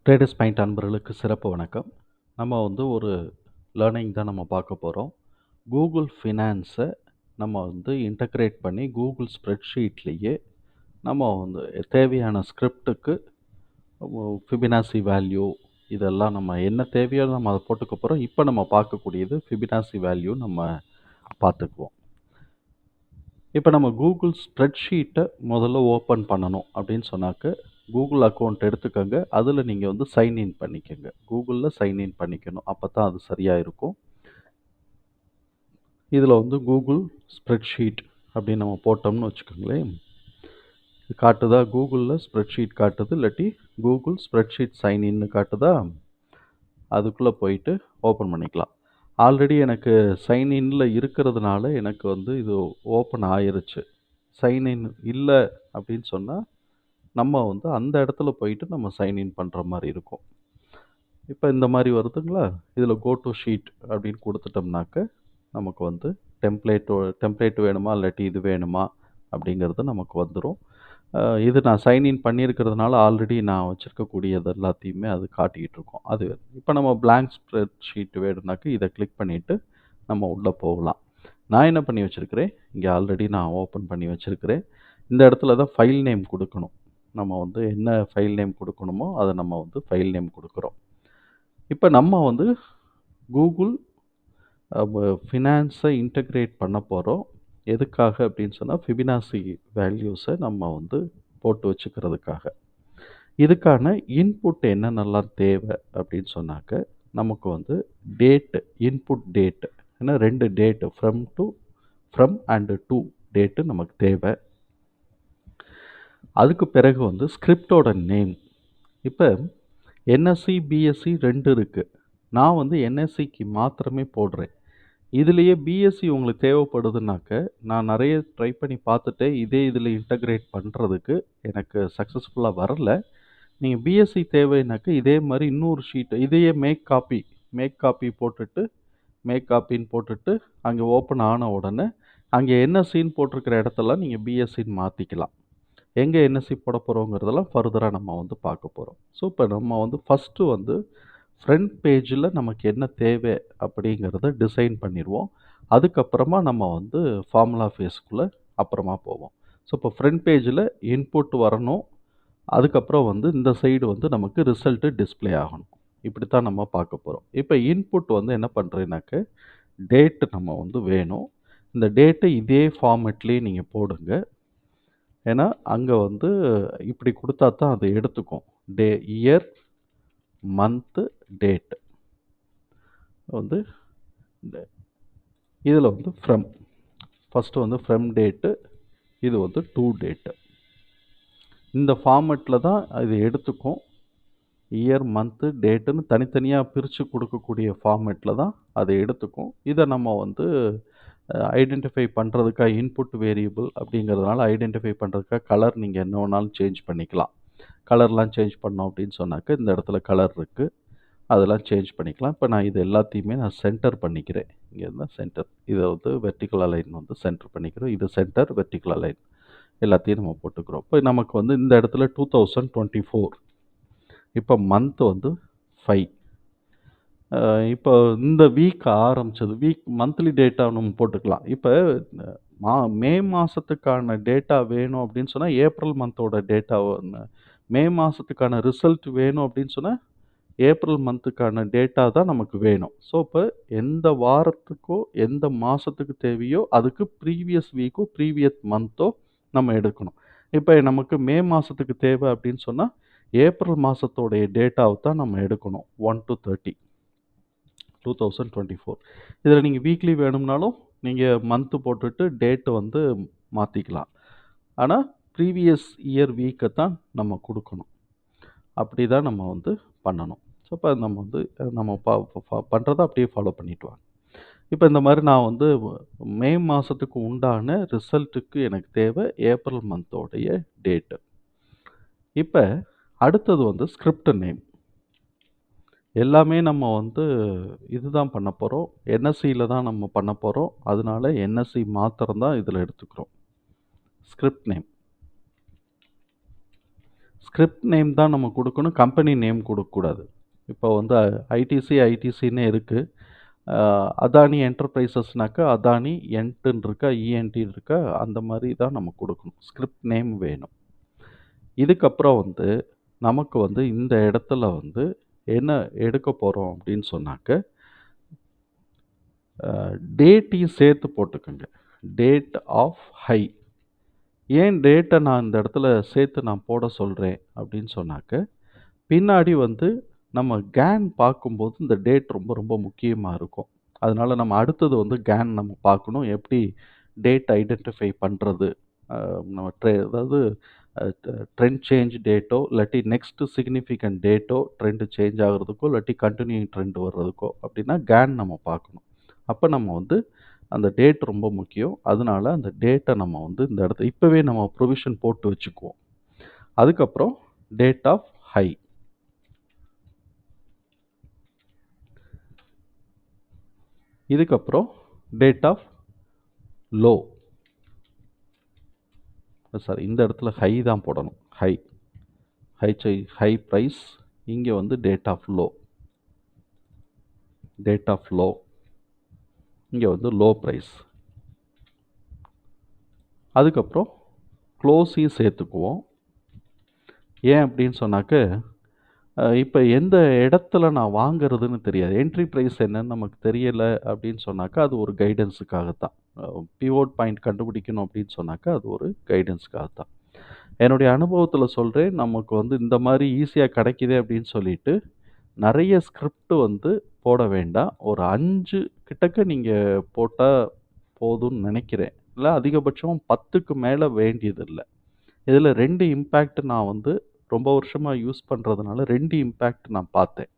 Traders point அன்பர்களுக்கு சிறப்பு வணக்கம். நம்ம வந்து ஒரு லேர்னிங் தான் நம்ம பார்க்க போகிறோம். கூகுள் ஃபினான்ஸை நம்ம வந்து இன்டகிரேட் பண்ணி கூகுள் ஸ்ப்ரெட்ஷீட்லேயே நம்ம வந்து தேவையான ஸ்கிரிப்டுக்கு ஃபிபினாசி வேல்யூ இதெல்லாம் நம்ம என்ன தேவையோ நம்ம அதை போட்டுக்க போகிறோம். இப்போ நம்ம பார்க்கக்கூடியது ஃபிபினாசி வேல்யூ நம்ம பார்த்துக்குவோம். இப்போ நம்ம கூகுள் ஸ்ப்ரெட்ஷீட்டை முதல்ல ஓப்பன் பண்ணணும் அப்படின்னு சொன்னாக்க கூகுள் அக்கௌண்ட் எடுத்துக்கோங்க. அதில் நீங்கள் வந்து சைன்இன் பண்ணிக்கோங்க. கூகுளில் சைன்இன் பண்ணிக்கணும். அப்போ தான் அது சரியாக இருக்கும். இதில் வந்து கூகுள் ஸ்ப்ரெட்ஷீட் அப்படின்னு நம்ம போட்டோம்னு வச்சுக்கோங்களேன். காட்டுதா? கூகுளில் ஸ்ப்ரெட்ஷீட் காட்டுது, இல்லாட்டி கூகுள் ஸ்ப்ரெட்ஷீட் சைன்இன்னு காட்டுதா? அதுக்குள்ளே போயிட்டு ஓப்பன் பண்ணிக்கலாம். ஆல்ரெடி எனக்கு சைன்இன்ல இருக்கிறதுனால எனக்கு வந்து இது ஓப்பன் ஆயிருச்சு. சைன்இன் இல்லை அப்படின்னு சொன்னால் நம்ம வந்து அந்த இடத்துல போயிட்டு நம்ம சைன்இன் பண்ணுற மாதிரி இருக்கும். இப்போ இந்த மாதிரி வருதுங்களா? இதில் கோ டு ஷீட் அப்படின்னு கொடுத்துட்டோம்னாக்க நமக்கு வந்து டெம்ப்ளேட் வேணுமா இல்லாட்டி இது வேணுமா அப்படிங்கிறது நமக்கு வந்துடும். இது நான் சைன்இன் பண்ணியிருக்கிறதுனால ஆல்ரெடி நான் வச்சுருக்கக்கூடியது எல்லாத்தையுமே அது காட்டிக்கிட்டு இருக்கோம். அது இப்போ நம்ம பிளாங்க் ஸ்ப்ரெட் ஷீட் வேணும்னாக்க இதை கிளிக் பண்ணிவிட்டு நம்ம உள்ளே போகலாம். நான் என்ன பண்ணி வச்சுருக்கிறேன், இங்கே ஆல்ரெடி நான் ஓப்பன் பண்ணி வச்சுருக்கிறேன். இந்த இடத்துல தான் ஃபைல் நேம் கொடுக்கணும். நம்ம வந்து என்ன ஃபைல் நேம் கொடுக்கணுமோ அதை நம்ம வந்து ஃபைல் நேம் கொடுக்குறோம். இப்போ நம்ம வந்து கூகுள் ஃபினான்ஸை இன்டகிரேட் பண்ண போகிறோம். எதுக்காக அப்படின்னு சொன்னால் ஃபிபினாசி வேல்யூஸை நம்ம வந்து போட்டு வச்சுக்கிறதுக்காக. இதுக்கான இன்புட் என்னென்னலாம் தேவை அப்படின்னு சொன்னாக்க நமக்கு வந்து டேட்டு, இன்புட் டேட்டு, ஏன்னா 2 date from and to date நமக்கு தேவை. அதுக்கு பிறகு வந்து ஸ்கிரிப்டோட நேம். இப்போ என்எஸ்சி பிஎஸ்சி 2 இருக்குது. நான் வந்து என்எஸ்சிக்கு மாத்திரமே போடுறேன். இதுலேயே பிஎஸ்சி உங்களுக்கு தேவைப்படுதுனாக்க நான் நிறைய ட்ரை பண்ணி பார்த்துட்டேன். இதில் இன்டகிரேட் பண்ணுறதுக்கு எனக்கு சக்ஸஸ்ஃபுல்லாக வரல. நீங்கள் பிஎஸ்சி தேவைன்னாக்க இதே மாதிரி இன்னொரு ஷீட் இதையே மேக் காப்பின்னு போட்டுட்டு அங்கே ஓப்பன் ஆன உடனே அங்கே என்எஸ்சின்னு போட்டிருக்கிற இடத்தெல்லாம் நீங்கள் பிஎஸ்சின்னு மாற்றிக்கலாம். எங்கே என்எஸ்சி போட போகிறோங்கிறதெல்லாம் ஃபர்தராக நம்ம வந்து பார்க்க போகிறோம். ஸோ இப்போ நம்ம வந்து ஃபஸ்ட்டு வந்து ஃப்ரண்ட் பேஜில் நமக்கு என்ன தேவை அப்படிங்கிறத டிசைன் பண்ணிடுவோம். அதுக்கப்புறமா நம்ம வந்து ஃபார்முலா ஃபேஸ்க்குள்ளே அப்புறமா போவோம். ஸோ இப்போ ஃப்ரண்ட் பேஜில் இன்புட் வரணும். அதுக்கப்புறம் வந்து இந்த சைடு வந்து நமக்கு ரிசல்ட்டு டிஸ்பிளே ஆகணும். இப்படி தான் நம்ம பார்க்க போகிறோம். இப்போ இன்புட் வந்து என்ன பண்ணுறேன்னாக்க டேட்டு நம்ம வந்து வேணும். இந்த டேட்டை இதே ஃபார்மேட்லேயே நீங்கள் போடுங்க. ஏன்னா அங்கே வந்து இப்படி கொடுத்தா தான் அதை எடுத்துக்கும். இயர், மந்த்து, டேட்டு வந்து இதில் வந்து ஃபஸ்ட்டு வந்து ஃப்ரம் டேட்டு, இது வந்து டு டேட்டு. இந்த ஃபார்மேட்டில் தான் இது எடுத்துக்கும். இயர், மந்த்து, டேட்டுன்னு தனித்தனியாக பிரித்து கொடுக்கக்கூடிய ஃபார்மேட்டில் தான் அதை எடுத்துக்கும். இதை நம்ம வந்து ஐடென்டிஃபை பண்ணுறதுக்காக இன்புட் வேரியபிள் அப்படிங்கிறதுனால ஐடென்டிஃபை பண்ணுறதுக்காக கலர் நீங்கள் என்ன வேணாலும் சேஞ்ச் பண்ணிக்கலாம். கலர்லாம் சேஞ்ச் பண்ணோம் அப்படின்னு சொன்னாக்க இந்த இடத்துல கலர் இருக்குது, அதெல்லாம் சேஞ்ச் பண்ணிக்கலாம். இப்போ நான் இது எல்லாத்தையுமே நான் சென்டர் பண்ணிக்கிறேன். இங்கே இருந்தால் சென்டர், இதை வந்து வெர்டிக்கல் அலைன் வந்து சென்டர் பண்ணிக்கிறோம். இது சென்டர், வெர்டிக்கல் அலைன் எல்லாத்தையும் நம்ம போட்டுக்கிறோம். இப்போ நமக்கு வந்து இந்த இடத்துல 2024, இப்போ மந்த் வந்து 5. இப்போ இந்த வீக் ஆரம்பிச்சது, மந்த்லி டேட்டா நம்ம போட்டுக்கலாம். இப்போ மே மாதத்துக்கான டேட்டா வேணும் அப்படின்னு சொன்னால் ஏப்ரல் மந்தோட டேட்டா, மே மாதத்துக்கான ரிசல்ட் வேணும் அப்படின்னு சொன்னால் ஏப்ரல் மந்த்துக்கான டேட்டா தான் நமக்கு வேணும். ஸோ இப்போ எந்த வாரத்துக்கோ எந்த மாதத்துக்கு தேவையோ அதுக்கு ப்ரீவியஸ் வீக்கோ ப்ரீவியஸ் மந்த்தோ நம்ம எடுக்கணும். இப்போ நமக்கு மே மாதத்துக்கு தேவை அப்படின்னு சொன்னால் ஏப்ரல் மாதத்தோடைய டேட்டாவை தான் நம்ம எடுக்கணும். 1 to 30 2024. இதில் நீங்கள் வீக்லி வேணும்னாலும் நீங்கள் மந்த்து போட்டுட்டு டேட்டு வந்து மாற்றிக்கலாம். ஆனால் ப்ரீவியஸ் இயர் வீக்கை தான் நம்ம கொடுக்கணும். அப்படி தான் நம்ம வந்து பண்ணணும். ஸோ இப்போ நம்ம வந்து நம்ம பண்ணுறதை அப்படியே ஃபாலோ பண்ணிட்டு வாங்க. இப்போ இந்த மாதிரி நான் வந்து மே மாதத்துக்கு உண்டான ரிசல்ட்டுக்கு எனக்கு தேவை ஏப்ரல் மந்தோடைய டேட்டு. இப்போ அடுத்தது வந்து ஸ்கிரிப்ட் நேம். எல்லாமே நம்ம வந்து இதுதான் பண்ண போகிறோம், என்எஸ்சியில் தான் நம்ம பண்ண போகிறோம். அதனால என்எஸ்சி மாத்திரம் தான் இதில் எடுத்துக்கிறோம். ஸ்கிரிப்ட் நேம் ஸ்கிரிப்ட் நேம் தான் நம்ம கொடுக்கணும், கம்பெனி நேம் கொடுக்கக்கூடாது. இப்போ வந்து ஐடிசின்னு இருக்குது. அதானி என்டர்பிரைசஸ்னாக்கா அதானி என்ட்டுன்னு இருக்கா, இஎன்டின்னு இருக்கா, அந்த மாதிரி தான் நம்ம கொடுக்கணும். ஸ்கிரிப்ட் நேம் வேணும். இதுக்கப்புறம் வந்து நமக்கு வந்து இந்த இடத்துல வந்து என்ன எடுக்க போகிறோம் அப்படின்னு சொன்னாக்க, டேட்டையும் சேர்த்து போட்டுக்கோங்க. Date of high. ஏன் டேட்டை நான் இந்த இடத்துல சேர்த்து நான் போட சொல்கிறேன் அப்படின்னு சொன்னாக்க, பின்னாடி வந்து நம்ம கேன் பார்க்கும்போது இந்த டேட் ரொம்ப ரொம்ப முக்கியமாக இருக்கும். அதனால நம்ம அடுத்தது வந்து கேன் நம்ம பார்க்கணும். எப்படி டேட் ஐடென்டிஃபை பண்ணுறது, நம்ம அதாவது ட்ரெண்ட் சேஞ்ச் டேட்டோ இல்லாட்டி நெக்ஸ்ட் சிக்னிஃபிகண்ட் டேட்டோ ட்ரெண்ட் சேஞ்ச் ஆகிறதுக்கோ இல்லாட்டி கண்டினியூயிங் ட்ரெண்ட் வர்றதுக்கோ அப்படின்னா கேன் நம்ம பார்க்கணும். அப்போ நம்ம வந்து அந்த டேட் ரொம்ப முக்கியம். அதனால அந்த டேட்டை நம்ம வந்து இந்த இடத்துல இப்போவே நம்ம ப்ரொவிஷன் போட்டு வச்சுக்குவோம். அதுக்கப்புறம் டேட் ஆஃப் ஹை. இதுக்கப்புறம் டேட் ஆஃப் லோ. சாரி, இந்த இடத்துல ஹை தான் போடணும். High high price. இங்கே வந்து date of low. Date of low. இங்கே வந்து லோ ப்ரைஸ். அதுக்கப்புறம் க்ளோஸையும் சேர்த்துக்குவோம். ஏன் அப்படின்னு சொன்னாக்க, இப்போ எந்த இடத்துல நான் வாங்குறதுன்னு தெரியாது. என்ட்ரி ப்ரைஸ் என்னன்னு நமக்கு தெரியலை அப்படின்னு சொன்னாக்கா அது ஒரு கைடன்ஸுக்காக தான். பிவோட் பாயிண்ட் கண்டுபிடிக்கணும் அப்படின்னு சொன்னாக்கா அது ஒரு கைடன்ஸுக்காக தான். என்னுடைய அனுபவத்தில் சொல்கிறேன், நமக்கு வந்து இந்த மாதிரி ஈஸியாக கிடைக்குதே அப்படின்னு சொல்லிட்டு நிறைய ஸ்கிரிப்ட் வந்து போட வேண்டாம். ஒரு 5 கிட்டக்க நீங்கள் போட்டால் போதும்னு நினைக்கிறேன். இல்லை அதிகபட்சம் 10க்கு மேலே வேண்டியதில்லை. இதில் 2 இம்பேக்ட் நான் வந்து ரொம்ப வருஷமாக யூஸ் பண்ணுறதுனால 2 இம்பேக்ட் நான் பார்த்தேன்.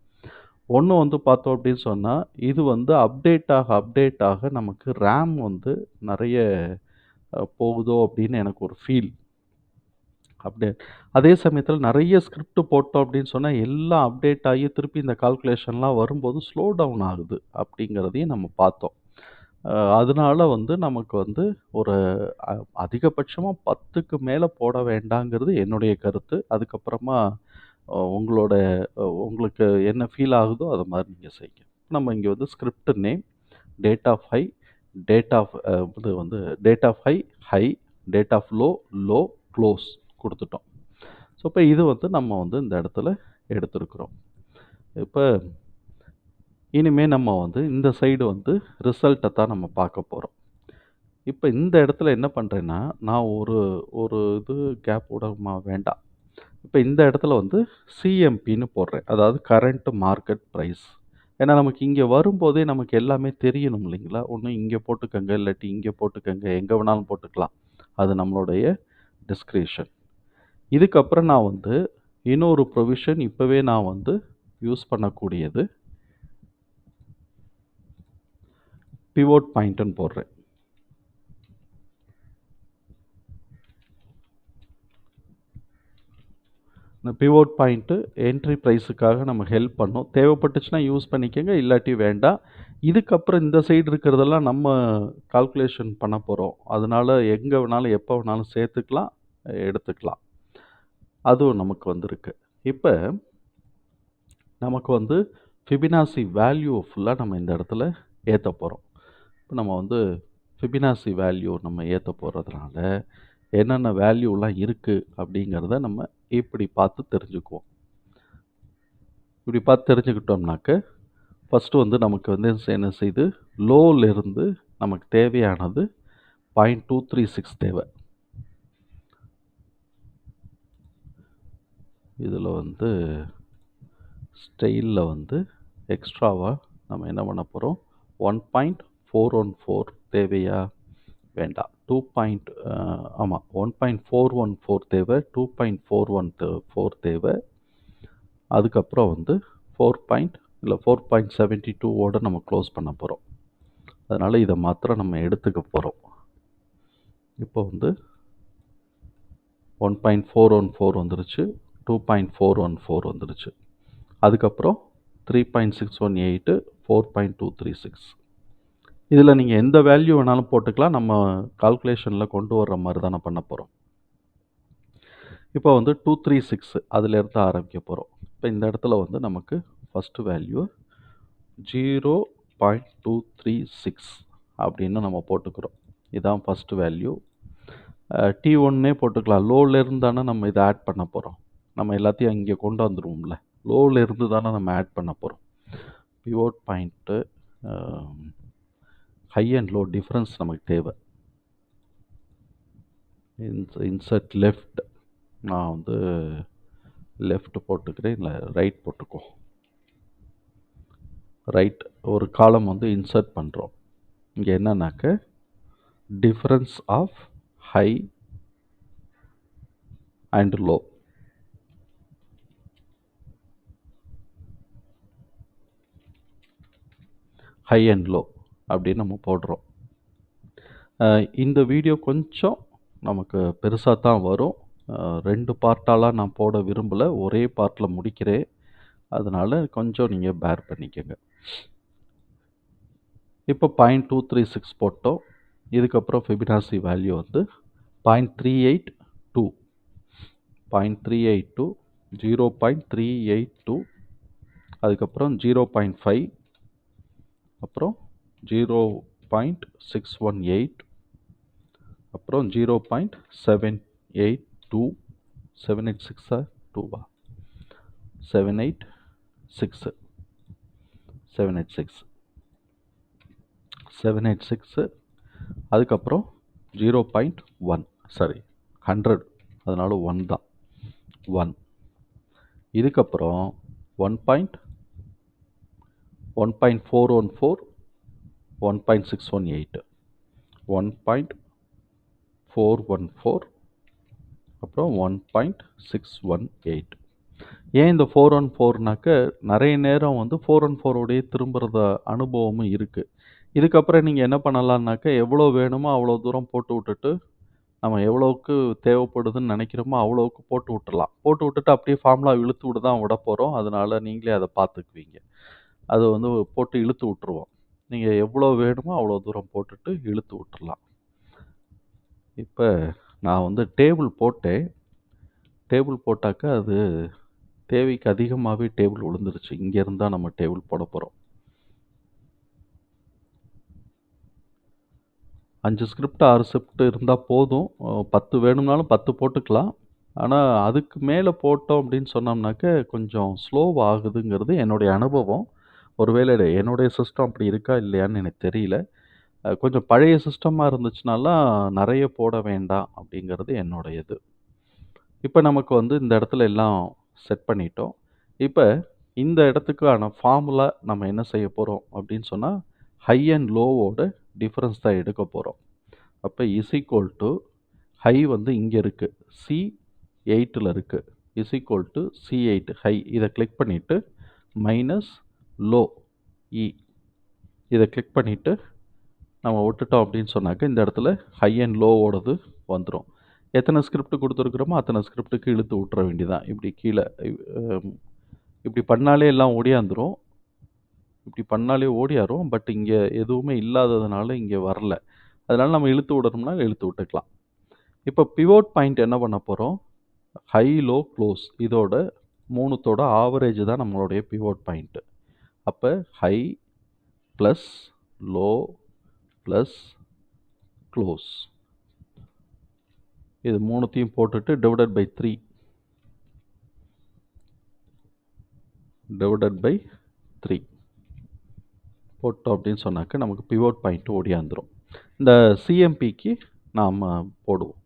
ஒன்று வந்து பார்த்தோம் அப்படின்னு சொன்னால், இது வந்து அப்டேட் ஆக நமக்கு ரேம் வந்து நிறைய போகுதோ அப்படின்னு எனக்கு ஒரு ஃபீல். அப்டேட். அதே சமயத்தில் நிறைய ஸ்கிரிப்ட் போட்டோம் அப்படின்னு சொன்னால் எல்லாம் அப்டேட் ஆகி திருப்பி இந்த கால்குலேஷன்லாம் வரும்போது ஸ்லோ டவுன் ஆகுது அப்படிங்கிறதையும் நம்ம பார்த்தோம். அதனால வந்து நமக்கு வந்து ஒரு அதிகபட்சமாக 10க்கு மேலே போட வேண்டாங்கிறது என்னுடைய கருத்து. அதுக்கப்புறமா உங்களோட உங்களுக்கு என்ன ஃபீல் ஆகுதோ அது மாதிரி நீங்கள் செய்யுங்க. நம்ம இங்கே வந்து script name, date of high, date of இது வந்து date of high, date of low, close கொடுத்துட்டோம். ஸோ இப்போ இது வந்து நம்ம வந்து இந்த இடத்துல எடுத்துருக்குறோம். இப்போ இனிமேல் நம்ம வந்து இந்த சைடு வந்து ரிசல்ட்டை தான் நம்ம பார்க்க போகிறோம். இப்போ இந்த இடத்துல என்ன பண்ணுறேன்னா, நான் ஒரு இது கேப் விட வேண்டாம். இப்போ இந்த இடத்துல வந்து சிஎம்பின்னு போடுறேன். அதாவது கரண்ட் மார்க்கெட் ப்ரைஸ். ஏன்னா நமக்கு இங்கே வரும்போதே நமக்கு எல்லாமே தெரியணும் இல்லைங்களா? ஒன்று இங்கே போட்டுக்கங்க, இல்லாட்டி இங்கே போட்டுக்கங்க, எங்கே வேணாலும் போட்டுக்கலாம். அது நம்மளுடைய டிஸ்க்ரிஷன். இதுக்கப்புறம் நான் வந்து இன்னொரு ப்ரொவிஷன் இப்போவே நான் வந்து யூஸ் பண்ணக்கூடியது பிவோட் பாயிண்ட்டுன்னு போடுறேன். இந்த பிவோட் பாயிண்ட்டு என்ட்ரி ப்ரைஸுக்காக நம்ம ஹெல்ப் பண்ணும். தேவைப்பட்டுச்சுன்னா யூஸ் பண்ணிக்கங்க, இல்லாட்டி வேண்டாம். இதுக்கப்புறம் இந்த சைடு இருக்கிறதெல்லாம் நம்ம கால்குலேஷன் பண்ண போகிறோம். அதனால எங்கே வேணாலும் எப்போ வேணாலும் சேர்த்துக்கலாம், எடுத்துக்கலாம். அதுவும் நமக்கு வந்திருக்கு. இப்போ நமக்கு வந்து ஃபிபினாசி வேல்யூ ஃபுல்லாக நம்ம இந்த இடத்துல ஏற்ற போகிறோம். இப்போ நம்ம வந்து ஃபிபினாசி வேல்யூ நம்ம ஏற்ற போகிறதுனால என்னென்ன வேல்யூலாம் இருக்குது அப்படிங்கிறத நம்ம இப்படி பார்த்து தெரிஞ்சுக்குவோம். இப்படி பார்த்து தெரிஞ்சுக்கிட்டோம்னாக்க ஃபஸ்ட்டு வந்து நமக்கு வந்து என்ன செய்யுது, லோவிலிருந்து நமக்கு தேவையானது 0.236 தேவை. இதில் வந்து ஸ்டைலில் வந்து எக்ஸ்ட்ராவாக நம்ம என்ன பண்ண போகிறோம், 1.414 தேவையா? வேண்டாம். 1.414 தேவை, 2.414 தேவை. அதுக்கப்புறம் வந்து 4.72 நம்ம க்ளோஸ் பண்ண போகிறோம். அதனால் இதை மாத்திரம் நம்ம எடுத்துக்க போகிறோம். இப்போ வந்து 1.414 வந்துருச்சு, 2.414 வந்துருச்சு. அதுக்கப்புறம் 3.618, 4.236. இதில் நீங்கள் எந்த வேல்யூ வேணாலும் போட்டுக்கலாம். நம்ம கால்குலேஷனில் கொண்டு வர்ற மாதிரி தானே பண்ண போகிறோம். இப்போ வந்து 236 அதிலேருந்து ஆரம்பிக்க போகிறோம். இப்போ இந்த இடத்துல வந்து நமக்கு ஃபஸ்ட்டு வேல்யூ 0.236 அப்படின்னு நம்ம போட்டுக்கிறோம். இதான் ஃபஸ்ட்டு வேல்யூ. T1 போட்டுக்கலாம். லோலேருந்து தானே நம்ம இதை ஆட் பண்ண போகிறோம். நம்ம எல்லாத்தையும் இங்கே கொண்டு வந்துடுவோம்ல. லோலேருந்து தானே நம்ம ஆட் பண்ண போகிறோம். Pivot point high and low difference நமக்கு தேவை. இன்சர்ட் லெஃப்ட், நான் வந்து லெஃப்ட் போட்டுக்கிறேன், இல்லை ரைட் போட்டுக்கோ. ரைட் ஒரு காலம் வந்து இன்சர்ட் பண்ணுறோம். இங்கே என்னன்னாக்க difference of high and low. High and low அப்படின்னு நம்ம போடுறோம். இந்த வீடியோ கொஞ்சம் நமக்கு பெருசாக தான் வரும். 2 பார்ட்டாலாம் நான் போட விரும்பலை, ஒரே பார்ட்டில் முடிக்கிறேன். அதனால் கொஞ்சம் நீங்கள் பேர் பண்ணிக்கோங்க. இப்போ 0.236 போட்டோம். இதுக்கப்புறம் ஃபிபனாசி வேல்யூ வந்து 0.382, 0.382, 0.382, அதுக்கப்புறம் 0.5, அப்புறம் 0.618, அப்புறம் 0.782, 786 2வா 786, 786, 786, அதுக்கப்புறம் 0.1, சாரி 100, அதனால 1 தான் 1. இதுக்கப்புறம் 1.414, 1.618, 1.414, அப்புறம் 1.618. ஏன் இந்த 414னாக்க நிறைய நேரம் வந்து 414ஓடையே திரும்புகிறத அனுபவமும் இருக்குது. இதுக்கப்புறம் நீங்கள் என்ன பண்ணலான்னாக்க எவ்வளோ வேணுமோ அவ்வளோ தூரம் போட்டு விட்டுட்டு, நம்ம எவ்வளோவுக்கு தேவைப்படுதுன்னு நினைக்கிறோமோ அவ்வளோவுக்கு போட்டு விட்டுறலாம். போட்டு விட்டுட்டு அப்படியே ஃபார்முலா இழுத்து விட தான் விட போகிறோம். அதனால் நீங்களே அதை பார்த்துக்குவீங்க. அது வந்து போட்டு இழுத்து விட்டுருவோம். நீங்கள் எவ்வளோ வேணுமோ அவ்வளோ தூரம் போட்டுட்டு இழுத்து விட்டுறலாம். இப்போ நான் வந்து டேபிள் போட்டேன். டேபிள் போட்டாக்க அது தேவைக்கு அதிகமாகவே டேபிள் விழுந்துருச்சு. இங்கேருந்து தான் நம்ம டேபிள் போட போகிறோம். 5 ஸ்கிரிப்ட் 6 ஸ்கிரிப்ட் இருந்தால் போதும். 10 வேணும்னாலும் 10 போட்டுக்கலாம். ஆனால் அதுக்கு மேலே போட்டோம் அப்படின்னு சொன்னோம்னாக்க கொஞ்சம் ஸ்லோவாக ஆகுதுங்கிறது என்னுடைய அனுபவம். ஒருவேளை என்னுடைய சிஸ்டம் அப்படி இருக்கா இல்லையான்னு எனக்கு தெரியல. கொஞ்சம் பழைய சிஸ்டமாக இருந்துச்சுனாலாம் நிறைய போட வேண்டாம் அப்படிங்கிறது என்னுடைய இது. இப்போ நமக்கு வந்து இந்த இடத்துல எல்லாம் செட் பண்ணிட்டோம். இப்போ இந்த இடத்துக்கான ஃபார்முலா நம்ம என்ன செய்ய போகிறோம் அப்படின்னு சொன்னால் ஹை அண்ட் லோவோட டிஃப்ரென்ஸ் தான் எடுக்க போகிறோம். அப்போ இஸ் ஈக்குவல் டு ஹை வந்து இங்கே இருக்குது, C8ல் இருக்குது, is equal to C8 high, இதை கிளிக் பண்ணிவிட்டு மைனஸ் லோ இ, இதை கிளிக் பண்ணிவிட்டு நம்ம விட்டுட்டோம் அப்படின்னு சொன்னாக்க இந்த இடத்துல ஹை அண்ட் லோவோடது வந்துடும். எத்தனை ஸ்கிரிப்ட் கொடுத்துருக்குறோமோ அத்தனை ஸ்கிரிப்டுக்கு இழுத்து விட்டுற வேண்டியதான். இப்படி கீழே இப்படி பண்ணாலே எல்லாம் ஓடியாந்துடும். இப்படி பண்ணாலே ஓடியாரும். பட் இங்கே எதுவுமே இல்லாததுனால இங்கே வரல. அதனால் நம்ம இழுத்து விடணும்னா இழுத்து விட்டுக்கலாம். இப்போ பிவோட் பாயிண்ட் என்ன பண்ண போகிறோம், ஹை லோ க்ளோஸ் இதோட 3தோட ஆவரேஜ் தான் நம்மளுடைய பிவோட் பாயிண்ட்டு. அப்போ high plus low plus close, இது 3த்தையும் போட்டுட்டு டிவைடட் பை 3, டிவைடட் பை 3 போட்டோம் அப்படின்னு சொன்னாக்க நமக்கு பிவோட் பாயிண்ட்டு ஓடியாந்துடும். இந்த சிஎம்பிக்கு நாம் போடுவோம்,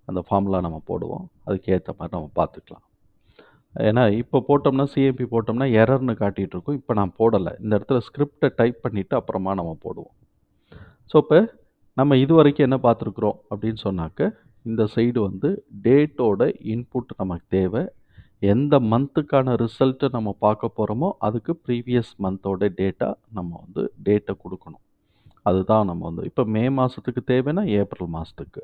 அந்த ஃபார்முலா நம்ம போடுவோம். அதுக்கு ஏற்ற மாதிரி நம்ம பார்த்துக்கலாம். ஏன்னா இப்போ போட்டோம்னா சிஎம்பி போட்டோம்னா எரர்னு காட்டிகிட்டு இருக்கும். இப்போ நான் போடலை. இந்த இடத்துல ஸ்கிரிப்டை டைப் பண்ணிவிட்டு அப்புறமா நம்ம போடுவோம். ஸோ இப்போ நம்ம இது வரைக்கும் என்ன பார்த்துருக்குறோம் அப்படின்னு சொன்னாக்க இந்த சைடு வந்து டேட்டோட இன்புட் நமக்கு தேவை. எந்த மந்த்துக்கான ரிசல்ட்டை நம்ம பார்க்க போகிறோமோ அதுக்கு ப்ரீவியஸ் மந்தோட டேட்டா நம்ம வந்து டேட்டை கொடுக்கணும். அதுதான் நம்ம வந்து இப்போ மே மாதத்துக்கு தேவைன்னா ஏப்ரல் மாதத்துக்கு,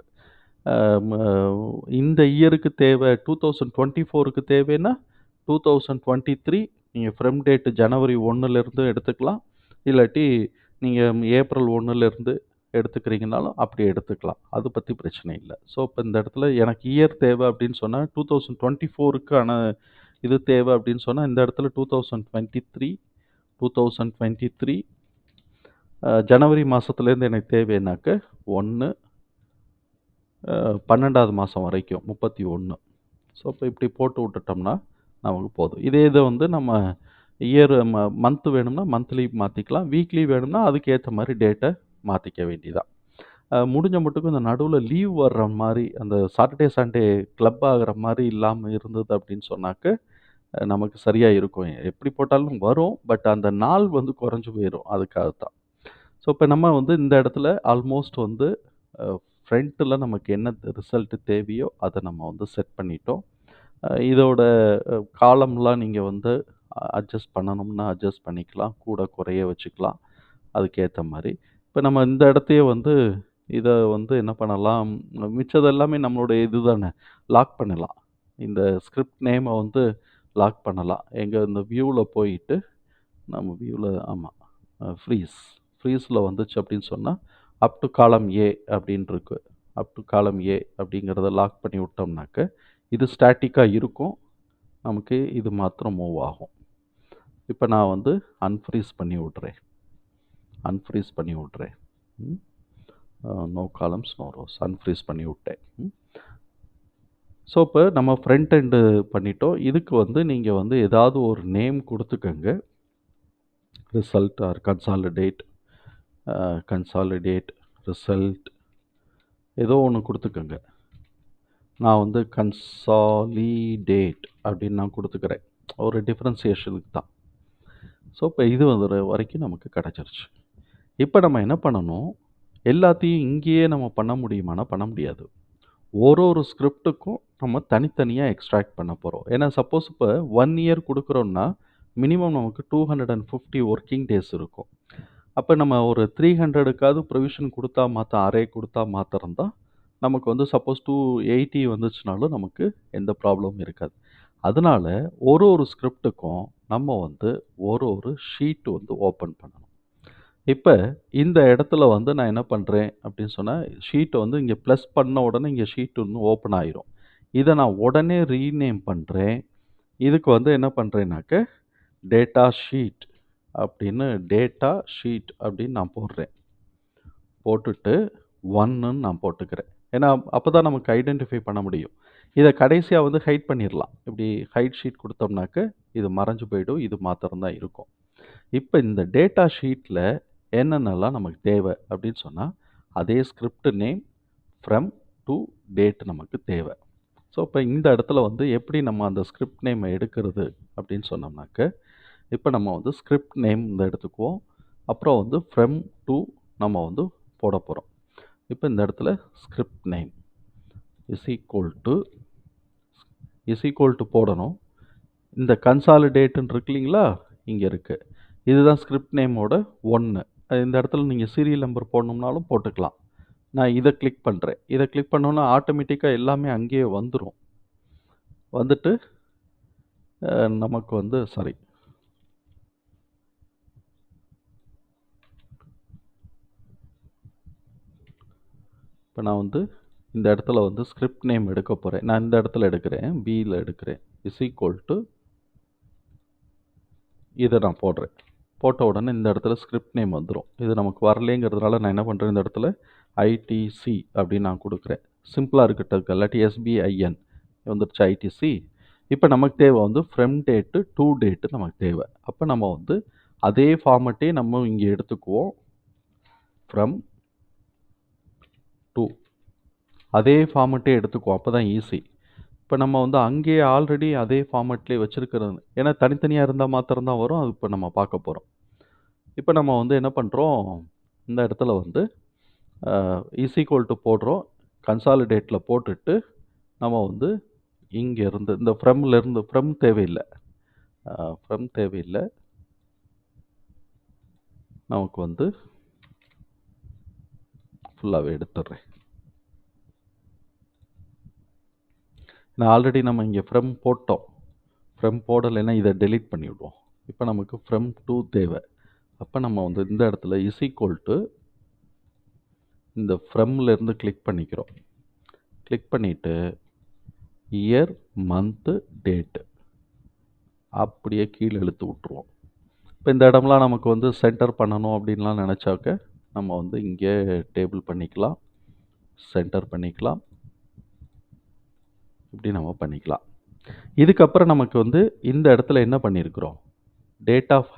இந்த இயருக்கு தேவை 2024க்கு தேவைன்னா 2023 நீங்கள் ஃப்ரம் டேட்டு ஜனவரி 1லேருந்து எடுத்துக்கலாம். இல்லாட்டி நீங்கள் ஏப்ரல் 1லேருந்து எடுத்துக்கிறீங்கனாலும் அப்படி எடுத்துக்கலாம். அது பத்தி பிரச்சனை இல்ல. ஸோ, இப்ப இந்த இடத்துல எனக்கு இயர் தேவை அப்படின்னு சொன்னா 2024க்கான இது தேவை அப்படின்னு சொன்னா, இந்த இடத்துல 2023 2023 ஜனவரி மாசத்துலேருந்து எனக்கு தேவைன்னாக்க 1 12வது மாசம் வரைக்கும் 31. ஸோ, இப்போ இப்படி போட்டு விட்டுட்டோம்னா நமக்கு போதும். இதே இத வந்து நம்ம இயர் மந்த் வேணும்னா மந்த்லி மாத்திக்கலாம். வீக்லி வேணும்னா அதுக்கு ஏத்த மாரி டேட்ட மாத்திக்க வேண்டியதான். முடிஞ்ச மட்டுக்கும் இந்த நடுவுல லீவ் வர்ற மாரி, அந்த சாட்டர்டே, சண்டே கிளப் ஆகுற மாரி இல்லாம இருந்தது அப்படின்னு சொன்னாக்க, நமக்கு சரியா இருக்கும். எப்படி போட்டாலும் வரும். பட் அந்த நாள் வந்து குறைஞ்சு போயிரும். அதுக்காக தான். ஸோ, இப்ப நம்ம வந்து இந்த இடத்துல ஆல்மோஸ்ட் வந்து அ ஃப்ரண்ட்ல நமக்கு என்ன ரிசல்ட் தேவையோ, அத நம்ம வந்து செட் பண்ணிட்டோம். இதோட காலம்லாம் நீங்க வந்து அட்ஜஸ்ட் பண்ணணும்னா அட்ஜஸ்ட் பண்ணிக்கலாம். கூட குறைய வச்சுக்கலாம். அதுக்கேத்த மாரி. இப்ப நம்ம இந்த இடத்தையே வந்து இத வந்து என்ன பண்ணலாம், மிச்சது எல்லாமே நம்மளுடைய இதுதானே, லாக் பண்ணலாம். இந்த ஸ்கிரிப்ட் நேம வந்து லாக் பண்ணலாம். எங்க இந்த வியூல போயிட்டு, நம்ம வியூல ஆமா. ஃப்ரீஸ். ஃப்ரீஸ்ல வந்துச்சு அப்படின்னு சொன்னா, அப் டூ காலம் ஏ அப்படின்னு இருக்கு. அப் டூ காலம் ஏ அப்படிங்கிறத லாக் பண்ணி விட்டோம்னாக்க, இது ஸ்டாட்டிக்கா இருக்கும். நமக்கு இது மாத்திரம் மூவ் ஆகும். இப்ப நான் வந்து அன்ஃப்ரீஸ் பண்ணி விடுறேன். அன்ஃப்ரீஸ் பண்ணி விடுறேன். ம். No columns, no rows. Unfreeze பண்ணி விட்டேன். ஸோ, இப்போ நம்ம ஃப்ரண்ட் எண்டு பண்ணிட்டோம். இதுக்கு வந்து நீங்க வந்து ஏதாவது ஒரு நேம் குடுத்துக்கங்க. Result or consolidate, consolidate, result ஏதோ ஒண்ணு குடுத்துக்கங்க. நான் வந்து கன்சாலிடேட் அப்படின்னு நான் குடுத்துக்கிறேன். ஒரு டிஃபரன்சியேஷனுக்கு தான். ஸோ, இப்போ இது வந்து வரைக்கும் நமக்கு கிடைச்சிருச்சு. இப்ப நம்ம என்ன பண்ணணும், எல்லாத்தையும் இங்கேயே நம்ம பண்ண முடியுமானா பண்ண முடியாது. ஒரு ஸ்கிரிப்ட்டுக்கும் நம்ம தனித்தனியா எக்ஸ்ட்ராக்ட் பண்ண போறோம். ஏன்னா சப்போஸ் இப்ப 1 இயர் குடுக்குறோம்னா, மினிமம் நமக்கு 250 வொர்க்கிங் டேஸ் இருக்கும். அப்ப நம்ம ஒரு 300க்காவது ப்ரொவிஷன் குடுத்தா அரே குடுத்தா மாத்திரம் தான், நமக்கு வந்து சப்போஸ் 280 வந்துச்சுனாலும் நமக்கு எந்த ப்ராப்ளமும் இருக்காது. அதனால ஒரு ஸ்கிரிப்ட்டுக்கும் நம்ம வந்து ஒரு ஷீட் வந்து ஓப்பன் பண்ணணும். இப்ப இந்த இடத்துல வந்து நான் என்ன பண்றேன் அப்படின்னு சொன்னா, ஷீட்ட வந்து இங்க பிளஸ் பண்ண உடனே இங்க ஷீட் ஒண்ணு ஓப்பன் ஆயிரும். இத நான் உடனே ரீநேம் பண்றேன். இதுக்கு வந்து என்ன பண்றேன்னாக்க, டேட்டா ஷீட் அப்படின்னு டேட்டா ஷீட் அப்படின்னு நான் போடுறேன். போட்டுட்டு 1ன்னு நான் போட்டுக்கிறேன். ஏன்னா, அப்பதான் நமக்கு ஐடென்டிஃபை பண்ண முடியும். இத கடைசியா வந்து ஹைட் பண்ணிறலாம். இப்படி ஹைட் ஷீட் குடுத்தோம்னாக்க, இது மறைஞ்சு போயிடும். இது மாத்திரம் தான் இருக்கும். இப்ப இந்த டேட்டா ஷீட்ல என்னென்னலாம் நமக்கு தேவை அப்படின்னு சொன்னா, அதே script name from to date நமக்கு தேவை. ஸோ, இப்ப இந்த இடத்துல வந்து எப்படி நம்ம அந்த ஸ்கிரிப்ட் நேம எடுக்கிறது அப்படின்னு சொன்னோம்னாக்க, இப்ப நம்ம வந்து ஸ்கிரிப்ட் நேம் இந்த எடுத்துக்குவோம். அப்புறம் வந்து ஃப்ரம் டூ நம்ம வந்து போடப் போறோம். இப்ப இந்த இடத்துல script name is equal to போடணும். இந்த கன்சாலிடேட்ன்னு இருக்கு இல்லைங்களா? இங்க இருக்கு. இதுதான் ஸ்கிரிப்ட் நேமோட 1. இந்த இடத்துல நீங்க சீரியல் நம்பர் போடணும்னாலும் போட்டுக்கலாம். நான் இத கிளிக் பண்றேன். இத கிளிக் பண்ணோம்னா ஆட்டோமேட்டிக்கா எல்லாமே அங்கேயே வந்துரும். வந்துட்டு நமக்கு வந்து சாரி. இப்ப நான் வந்து இந்த இடத்துல வந்து ஸ்கிரிப்ட் நேம் எடுக்கப் போறேன். நான் இந்த இடத்துல எடுக்கிறேன். பில எடுக்கிறேன். இஸ் ஈக்குவல் டு இத நான் போடுறேன். போட்ட உடனே இந்த இடத்துல ஸ்கிரிப்ட் நேம் வந்துரும். இது நமக்கு வரலைங்கிறதுனால நான் என்ன பண்றேன், இந்த இடத்துல ஐடிசி அப்படின்னு நான் குடுக்குறேன். சிம்பிளா இருக்கட்டும். இல்லாட்டி எஸ்பிஐஎன் வந்துருச்சு ஐடிசி. இப்ப நமக்கு தேவை வந்து ஃப்ரம் டேட் டூ டேட் நமக்கு தேவை. அப்ப நம்ம வந்து அதே ஃபார்மட்டே நம்ம இங்க எடுத்துக்குவோம். ஃப்ரம் டூ அதே ஃபார்மட்டே எடுத்துக்குவோம். அப்பதான் ஈஸி. இப்ப நம்ம வந்து அங்கேயே ஆல்ரெடி அதே ஃபார்மட்லயே வச்சிருக்கிறது. ஏன்னா தனித்தனியா இருந்தா மாத்திரம் தான் வரும். அது இப்ப நம்ம பார்க்க போறோம். இப்ப நம்ம வந்து என்ன பண்றோம், இந்த இடத்துல வந்து இஸ் ஈக்குவல் டு போடுறோம். கன்சாலிடேட்ல போட்டுட்டு நம்ம வந்து இங்க இருந்து இந்த ஃப்ரம்ல இருந்து ஃப்ரம் தேவையில்ல. ஃப்ரம் தேவையில்ல. நமக்கு வந்து ஃபுல்லாவே எடுத்துடுறேன். நான் ஆல்ரெடி நம்ம இங்க ஃப்ரம் போட்டோம். ஃப்ரம் போடலைன்னா இத டெலீட் பண்ணி விடுவோம். இப்ப நமக்கு ஃப்ரம் டூ தேவை. அப்ப நம்ம வந்து இந்த இடத்துல இஸ் ஈக்குவல் டு இந்த ஃப்ரம்லேருந்து கிளிக் பண்ணிக்கிறோம். கிளிக் பண்ணிவிட்டு இயர் மந்த்து டேட்டு அப்படியே கீழே இழுத்து விட்ருவோம். இப்போ இந்த இடம்லாம் நமக்கு வந்து சென்டர் பண்ணணும் அப்படின்லாம் நினச்சாக்க நம்ம வந்து இங்கே டேபிள் பண்ணிக்கலாம், சென்டர் பண்ணிக்கலாம், இப்படி நம்ம பண்ணிக்கலாம். இதுக்கப்புறம் நமக்கு வந்து இந்த இடத்துல என்ன பண்ணியிருக்கிறோம், டேட் ஆஃப்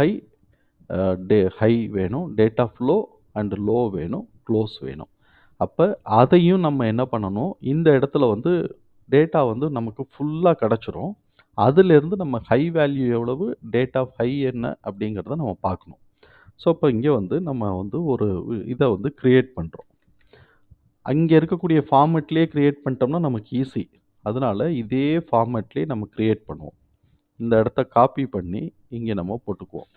ஹை வேணும், date of low and low வேணும், க்ளோஸ் வேணும். அப்போ அதையும் நம்ம என்ன பண்ணணும், இந்த இடத்துல வந்து டேட்டா வந்து நமக்கு ஃபுல்லாக கிடச்சிரும். அதிலேருந்து நம்ம ஹை வேல்யூ எவ்வளவு, டேட் ஆஃப் ஹை என்ன அப்படிங்கிறத நம்ம பார்க்கணும். ஸோ இப்போ இங்கே வந்து நம்ம வந்து ஒரு இதை வந்து க்ரியேட் பண்ணுறோம். அங்கே இருக்கக்கூடிய ஃபார்மெட்லேயே க்ரியேட் பண்ணிட்டோம்னா நமக்கு ஈஸி. அதனால் இதே ஃபார்மெட்லேயே நம்ம க்ரியேட் பண்ணுவோம். இந்த இடத்த காப்பி பண்ணி இங்கே நம்ம போட்டுக்குவோம்.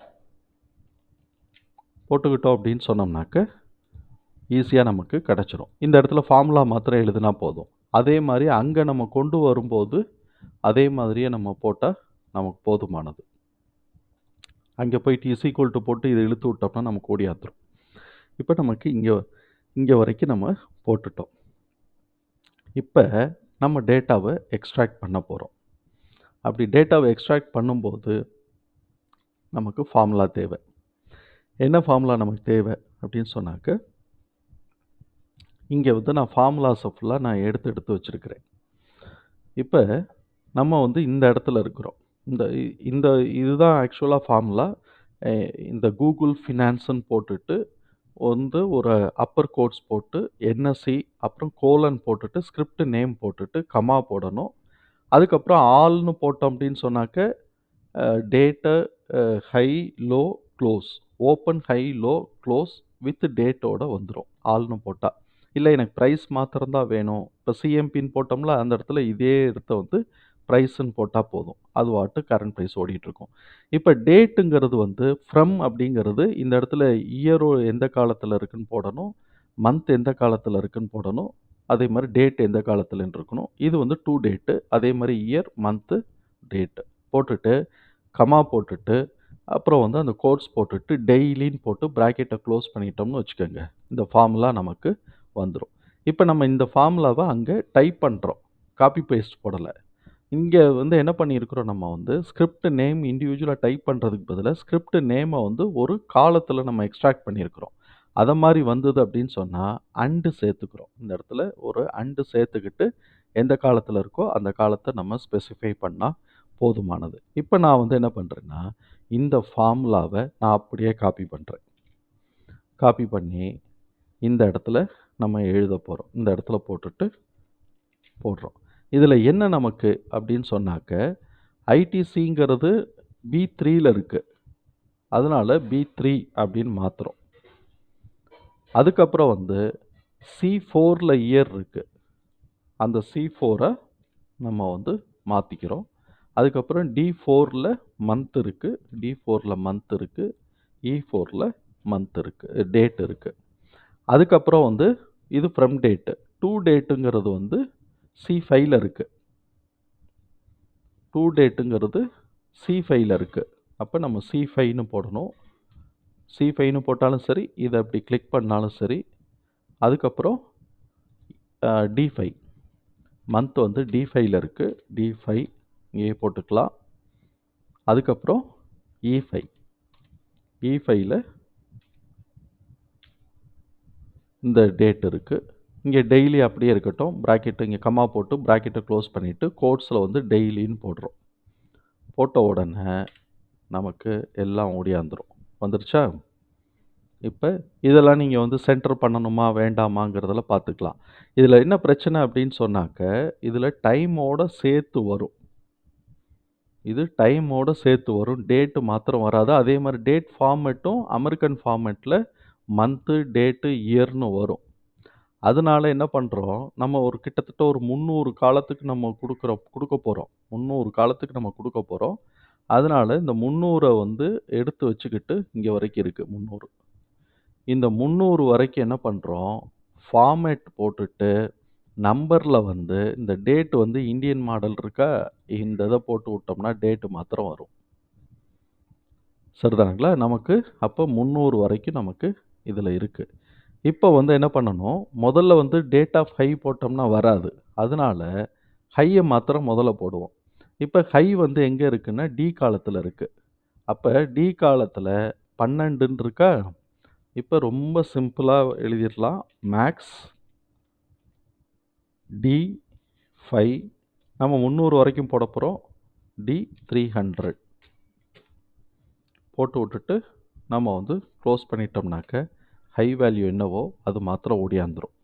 போட்டுக்கிட்டோம் அப்படின்னு சொன்னோம்னாக்க ஈஸியாக நமக்கு கிடச்சிரும். இந்த இடத்துல ஃபார்முலா மாத்திரம் எழுதுனா போதும். அதே மாதிரி அங்கே நம்ம கொண்டு வரும்போது அதே மாதிரியே நம்ம போட்டால் நமக்கு போதுமானது. அங்கே போயிட்டு இஸ் போட்டு இதை இழுத்து விட்டோம்னா நமக்கு ஓடியாந்துரும். இப்போ நமக்கு இங்கே வரைக்கும் நம்ம போட்டுட்டோம். இப்போ நம்ம டேட்டாவை எக்ஸ்ட்ராக்ட் பண்ண போகிறோம். அப்படி டேட்டாவை எக்ஸ்ட்ராக்ட் பண்ணும்போது நமக்கு ஃபார்முலா தேவை. என்ன ஃபார்முலா நமக்கு தேவை அப்படின்னு சொன்னாக்க, இங்கே வந்து நான் ஃபார்முலாஸை ஃபுல்லாக நான் எடுத்து வச்சுருக்கிறேன். இப்போ நம்ம வந்து இந்த இடத்துல இருக்கிறோம். இந்த இந்த இதுதான் ஆக்சுவலாக ஃபார்முலா. இந்த கூகுள் ஃபினான்ஸ்ன்னு போட்டுட்டு வந்து ஒரு அப்பர் கோட்ஸ் போட்டு என்எஸ்சி அப்புறம் கோலன் போட்டுட்டு ஸ்கிரிப்ட் நேம் போட்டுட்டு கமா போடணும். அதுக்கப்புறம் ஆல்னு போட்டோம் அப்படின்னு சொன்னாக்க டேட்டை high low close, open high low close with டேட்டோட வந்துடும் ஆல்னு போட்டால். இல்லை எனக்கு ப்ரைஸ் மாத்திரம் தான் வேணும், இப்போ சிஎம்பின்னு போட்டோம்ல அந்த இடத்துல இதே இடத்த வந்து ப்ரைஸ்ன்னு போட்டால் போதும், அது வாட்டு கரண்ட் ப்ரைஸ் ஓடிட்டுருக்கும். இப்போ டேட்டுங்கிறது வந்து ஃப்ரம் அப்படிங்கிறது இந்த இடத்துல இயரோ எந்த காலத்தில் இருக்குன்னு போடணும், மந்த் எந்த காலத்தில் இருக்குன்னு போடணும், அதே மாதிரி டேட் எந்த காலத்துலன்னு இருக்கணும். இது வந்து டூ டேட்டு, அதே மாதிரி இயர் மந்த்து டேட்டு போட்டுட்டு கமா போட்டுட்டு அப்புறம் வந்து அந்த கோட்ஸ் போட்டுட்டு டெய்லின்னு போட்டு ப்ராக்கெட்டை க்ளோஸ் பண்ணிட்டோம்னு வச்சுக்கோங்க, இந்த ஃபார்முலா நமக்கு வந்துடும். இப்போ நம்ம இந்த ஃபார்முலாவை அங்கே டைப் பண்ணுறோம், காப்பி பேஸ்ட் போடலை. இங்கே வந்து என்ன பண்ணியிருக்கிறோம், நம்ம வந்து ஸ்கிரிப்ட் நேம் இண்டிவிஜுவலாக டைப் பண்ணுறதுக்கு பதிலாக ஸ்கிரிப்ட் நேமை வந்து ஒரு காலத்தில் நம்ம எக்ஸ்ட்ராக்ட் பண்ணியிருக்கிறோம். அதை மாதிரி வந்தது அப்படின்னு சொன்னால் அண்டு சேர்த்துக்கிறோம். இந்த இடத்துல ஒரு அண்டு சேர்த்துக்கிட்டு எந்த காலத்தில் இருக்கோ அந்த காலத்தை நம்ம ஸ்பெசிஃபை பண்ணால் போதுமானது. இப்போ நான் வந்து என்ன பண்ணுறேன்னா, இந்த ஃபார்முலாவை நான் அப்படியே காப்பி பண்ணுறேன். காப்பி பண்ணி இந்த இடத்துல நம்ம எழுத போகிறோம். இந்த இடத்துல போட்டுட்டு போடுறோம். இதில் என்ன நமக்கு அப்படின்னு சொன்னாக்க, ஐடிசிங்கிறது B3ல் இருக்குது, அதனால் B3 அப்படின்னு மாற்றுறோம். அதுக்கப்புறம் வந்து C4ல் இயர் இருக்குது, அந்த C4ஐ நம்ம வந்து மாற்றிக்கிறோம். அதுக்கப்புறம் D4ல் மந்த் இருக்குது, D4ல் மந்த் இருக்குது, E4ல் மந்த் இருக்குது, டேட் இருக்குது. அதுக்கப்புறம் வந்து இது ஃப்ரம் டேட்டு, டூ டேட்டுங்கிறது வந்து C5ல் இருக்குது, டூ டேட்டுங்கிறது C5ல் இருக்குது. அப்போ நம்ம C5ன்னு போடணும். C5ன்னு போட்டாலும் சரி, இதை அப்படி கிளிக் பண்ணாலும் சரி. அதுக்கப்புறம் D5 மந்த் வந்து D5ல் இருக்குது, D5 இங்கே போட்டுக்கலாம். அதுக்கப்புறம் E5ல் இந்த டேட் இருக்குது. இங்கே டெய்லி அப்படியே இருக்கட்டும், ப்ராக்கெட்டு இங்கே கமா போட்டு ப்ராக்கெட்டை க்ளோஸ் பண்ணிவிட்டு கோட்ஸில் வந்து டெய்லின்னு போடுறோம். போட்ட உடனே நமக்கு எல்லாம் ஓடியாந்துடும். வந்துருச்சா? இப்போ இதெல்லாம் நீங்கள் வந்து சென்டர் பண்ணணுமா வேண்டாமாங்கிறதெல்லாம் பார்த்துக்கலாம். இதில் என்ன பிரச்சனை அப்படின்னு சொன்னாக்க, இதில் டைமோட சேர்த்து வரும். இது டைமோட சேர்த்து வரும், டேட்டு மாத்திரம் வராது. அதே மாதிரி டேட் ஃபார்மேட்டும் அமெரிக்கன் ஃபார்மேட்டில் மந்த்து டேட்டு இயர்னு வரும். அதனால என்ன பண்ணுறோம், நம்ம ஒரு கிட்டத்தட்ட ஒரு 300 காலத்துக்கு நம்ம கொடுக்க போகிறோம். 300 காலத்துக்கு நம்ம கொடுக்க போகிறோம். அதனால் இந்த 300 வந்து எடுத்து வச்சுக்கிட்டு இங்கே வரைக்கும் இருக்குது 300. இந்த 300 வரைக்கும் என்ன பண்ணுறோம், ஃபார்மேட் போட்டுட்டு நம்பரில் வந்து இந்த டேட் வந்து இந்தியன் மாடல் இருக்கா, இந்த இதை போட்டு விட்டோம்னா டேட்டு மாத்திரம் வரும். சரிதானுங்களா? நமக்கு அப்போ 300 வரைக்கும் நமக்கு இதில் இருக்குது. இப்போ வந்து என்ன பண்ணணும், முதல்ல வந்து டேட் ஆஃப் ஹை போட்டோம்னா வராது. அதனால ஹைய மாத்திரம் முதல்ல போடுவோம். இப்ப ஹை வந்து எங்க இருக்குன்னா, டி காலத்துல இருக்கு. அப்ப டி காலத்துல 12ன்னு இருக்கா? இப்ப ரொம்ப சிம்பிளா எழுதிடலாம். மேக்ஸ் டி 5 நம்ம 300 வரைக்கும் போடப் போறோம். டி 300 போட்டு விட்டுட்டு நம்ம வந்து க்ளோஸ் பண்ணிட்டோம்னாக்க, ஹை வேல்யூ என்னவோ அது மாத்திரம் ஓடியாந்துரும்.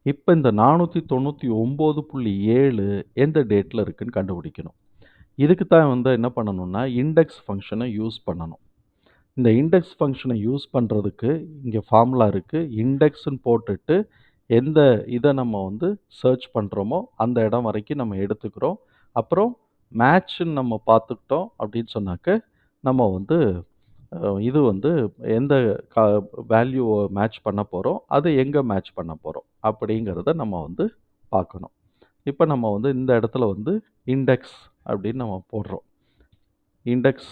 இப்ப இந்த 499.7 எந்த டேட்ல இருக்குன்னு கண்டுபிடிக்கணும். இதுக்கு தான் வந்து என்ன பண்ணணும்னா, இண்டெக்ஸ் ஃபங்ஷனை யூஸ் பண்ணணும். இந்த இண்டெக்ஸ் ஃபங்ஷனை யூஸ் பண்றதுக்கு இங்க ஃபார்முலா இருக்கு. இண்டெக்ஸ்ன்னு போட்டுட்டு எந்த இத நம்ம வந்து சர்ச் பண்றோமோ, அந்த இடம் வரைக்கும் நம்ம எடுத்துக்கிறோம். அப்புறம் மேட்ச்ன்னு நம்ம பார்த்துக்கிட்டோம் அப்படின்னு சொன்னாக்க, நம்ம வந்து இது வந்து எந்த க வேல்யூவ மேட்ச் பண்ண போறோம், அது எங்க மேட்ச் பண்ண போறோம் அப்படிங்கிறத நம்ம வந்து பார்க்கணும். இப்ப நம்ம வந்து இந்த இடத்துல வந்து இண்டெக்ஸ் அப்படின்னு நம்ம போடுறோம். இண்டெக்ஸ்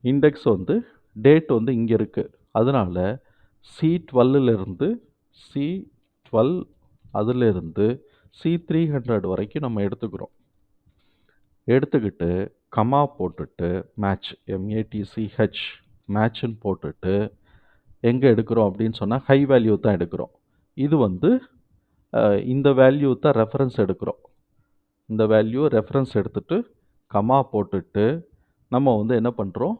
இண்டெக்ஸ் வந்து டேட் வந்து இங்க இருக்கு. அதனால C12லிருந்து C12 அதிலிருந்து C300 வரைக்கும் நம்ம எடுத்துக்கிறோம். எடுத்துக்கிட்டு கமா போட்டுட்டு மேட்ச் MATCH மேட்ச்ன்னு போட்டுட்டு எங்க எடுக்கிறோம் அப்படின்னு சொன்னா ஹை வேல்யூ தான் எடுக்கிறோம். இது வந்து இந்த வேல்யூ தான் ரெஃபரன்ஸ் எடுக்கிறோம். இந்த வேல்யூ ரெஃபரன்ஸ் எடுத்துட்டு கமா போட்டுட்டு நம்ம வந்து என்ன பண்றோம்,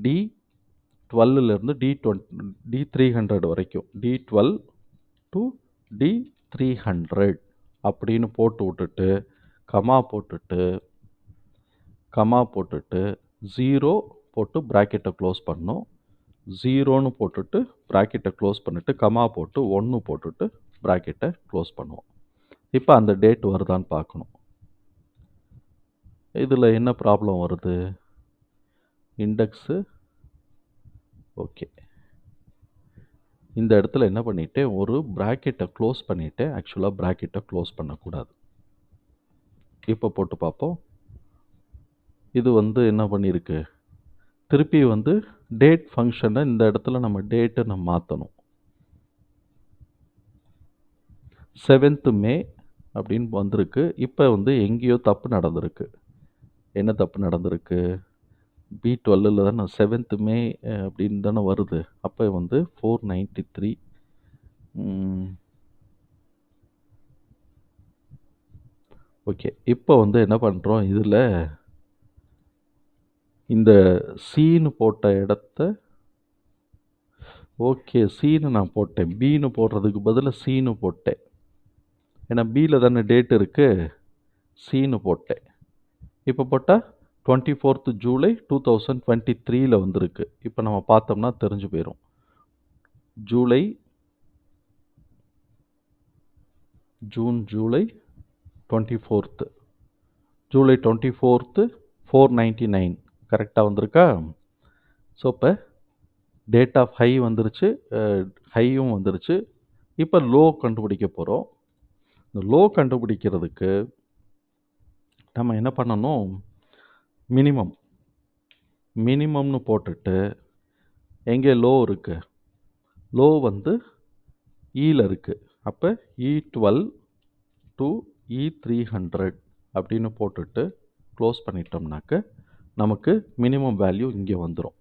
D12லிருந்து D300 வரைக்கும் D12 to D300 அப்படின்னு போட்டு விட்டுட்டு கமா போட்டுட்டு 0 போட்டு பிராக்கெட்டை க்ளோஸ் பண்ணணும். 0ன்னு போட்டுட்டு பிராக்கெட்டை க்ளோஸ் பண்ணிட்டு கமா போட்டு 1 போட்டுட்டு பிராக்கெட்டை க்ளோஸ் பண்ணுவோம். இப்போ அந்த டேட் வருதான்னு பார்க்கணும். இதில் என்ன ப்ராப்ளம் வருது? Index okay. இந்த இடத்துல என்ன பண்ணிட்டேன், ஒரு பிராக்கெட்டை க்ளோஸ் பண்ணிட்டேன். ஆக்சுவலாக பிராக்கெட்டை க்ளோஸ் பண்ணக்கூடாது. இப்போ போட்டு பார்ப்போம். இது வந்து என்ன பண்ணியிருக்கு, திருப்பி வந்து டேட் ஃபங்க்ஷனை இந்த இடத்துல நம்ம டேட்டை நம்ம மாற்றணும். 7th மே அப்படின்னு வந்திருக்கு. இப்போ வந்து எங்கேயோ தப்பு நடந்திருக்கு. என்ன தப்பு நடந்திருக்கு? B12ல் தானே 7th மே அப்படின்னு தானே வருது. அப்போ வந்து 493 ஓகே. இப்போ வந்து என்ன பண்ணுறோம், இதில் இந்த சீன்னு போட்ட இடத்த ஓகே சீன்னு நான் போட்டேன். பின்னு போடுறதுக்கு பதிலாக சீன்னு போட்டேன். ஏன்னா பியில் தானே டேட் இருக்கு, சீன்னு போட்டேன். இப்போ போட்டால் 24th ஜூலை 2023ல் வந்திருக்கு. இப்போ நம்ம பார்த்தோம்னா தெரிஞ்சு போயிடும். ஜூலை 24th ஜூலை 24th 499 கரெக்டாக வந்திருக்கா? ஸோ இப்போ டேட் ஆஃப் ஹை வந்துருச்சு, ஹையும் வந்துருச்சு. இப்போ லோ கண்டுபிடிக்க போகிறோம். இந்த லோ கண்டுபிடிக்கிறதுக்கு நம்ம என்ன பண்ணணும், மினிமம்னு போட்டுட்டு எங்கே லோ இருக்கு, லோ வந்து ஈல இருக்கு. அப்போ E12 to E300 அப்படின்னு போட்டுட்டு க்ளோஸ் பண்ணிட்டோம்னாக்க நமக்கு மினிமம் வேல்யூ இங்கே வந்துடும்.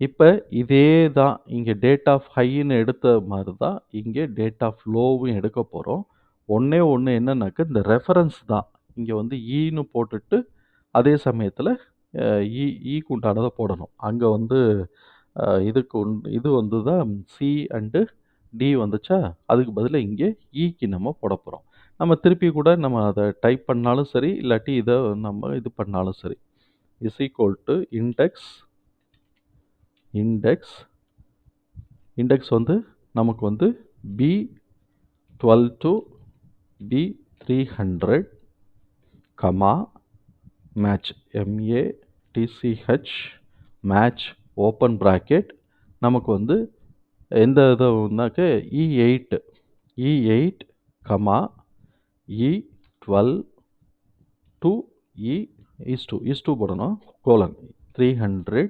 இப்போ இதே தான் இங்கே டேட் ஆஃப் ஹைன்னு எடுத்த மாதிரி தான் இங்கே டேட் ஆஃப் லோவும் எடுக்க போகிறோம். ஒன்றே ஒன்று என்னன்னாக்க இந்த ரெஃபரன்ஸ் தான் இங்கே வந்து ஈன்னு போட்டுட்டு அதே சமயத்தில் ஈக்கு உண்டானதை போடணும். அங்கே வந்து இது வந்து தான் சி அண்டு டி வந்துச்சா, அதுக்கு பதிலாக இங்கே ஈக்கு நம்ம போட போகிறோம். நம்ம திருப்பி கூட நம்ம அதை டைப் பண்ணாலும் சரி, இல்லாட்டி இதை நம்ம இது பண்ணாலும் சரி. இஸ் ஈக்குவல் டு இண்டெக்ஸ் வந்து நமக்கு வந்து B12 to B300 comma match MATCH match open bracket நமக்கு வந்து எந்த இதுனாக்க E8 comma E12 to is 2 போடணும் கோலன் 300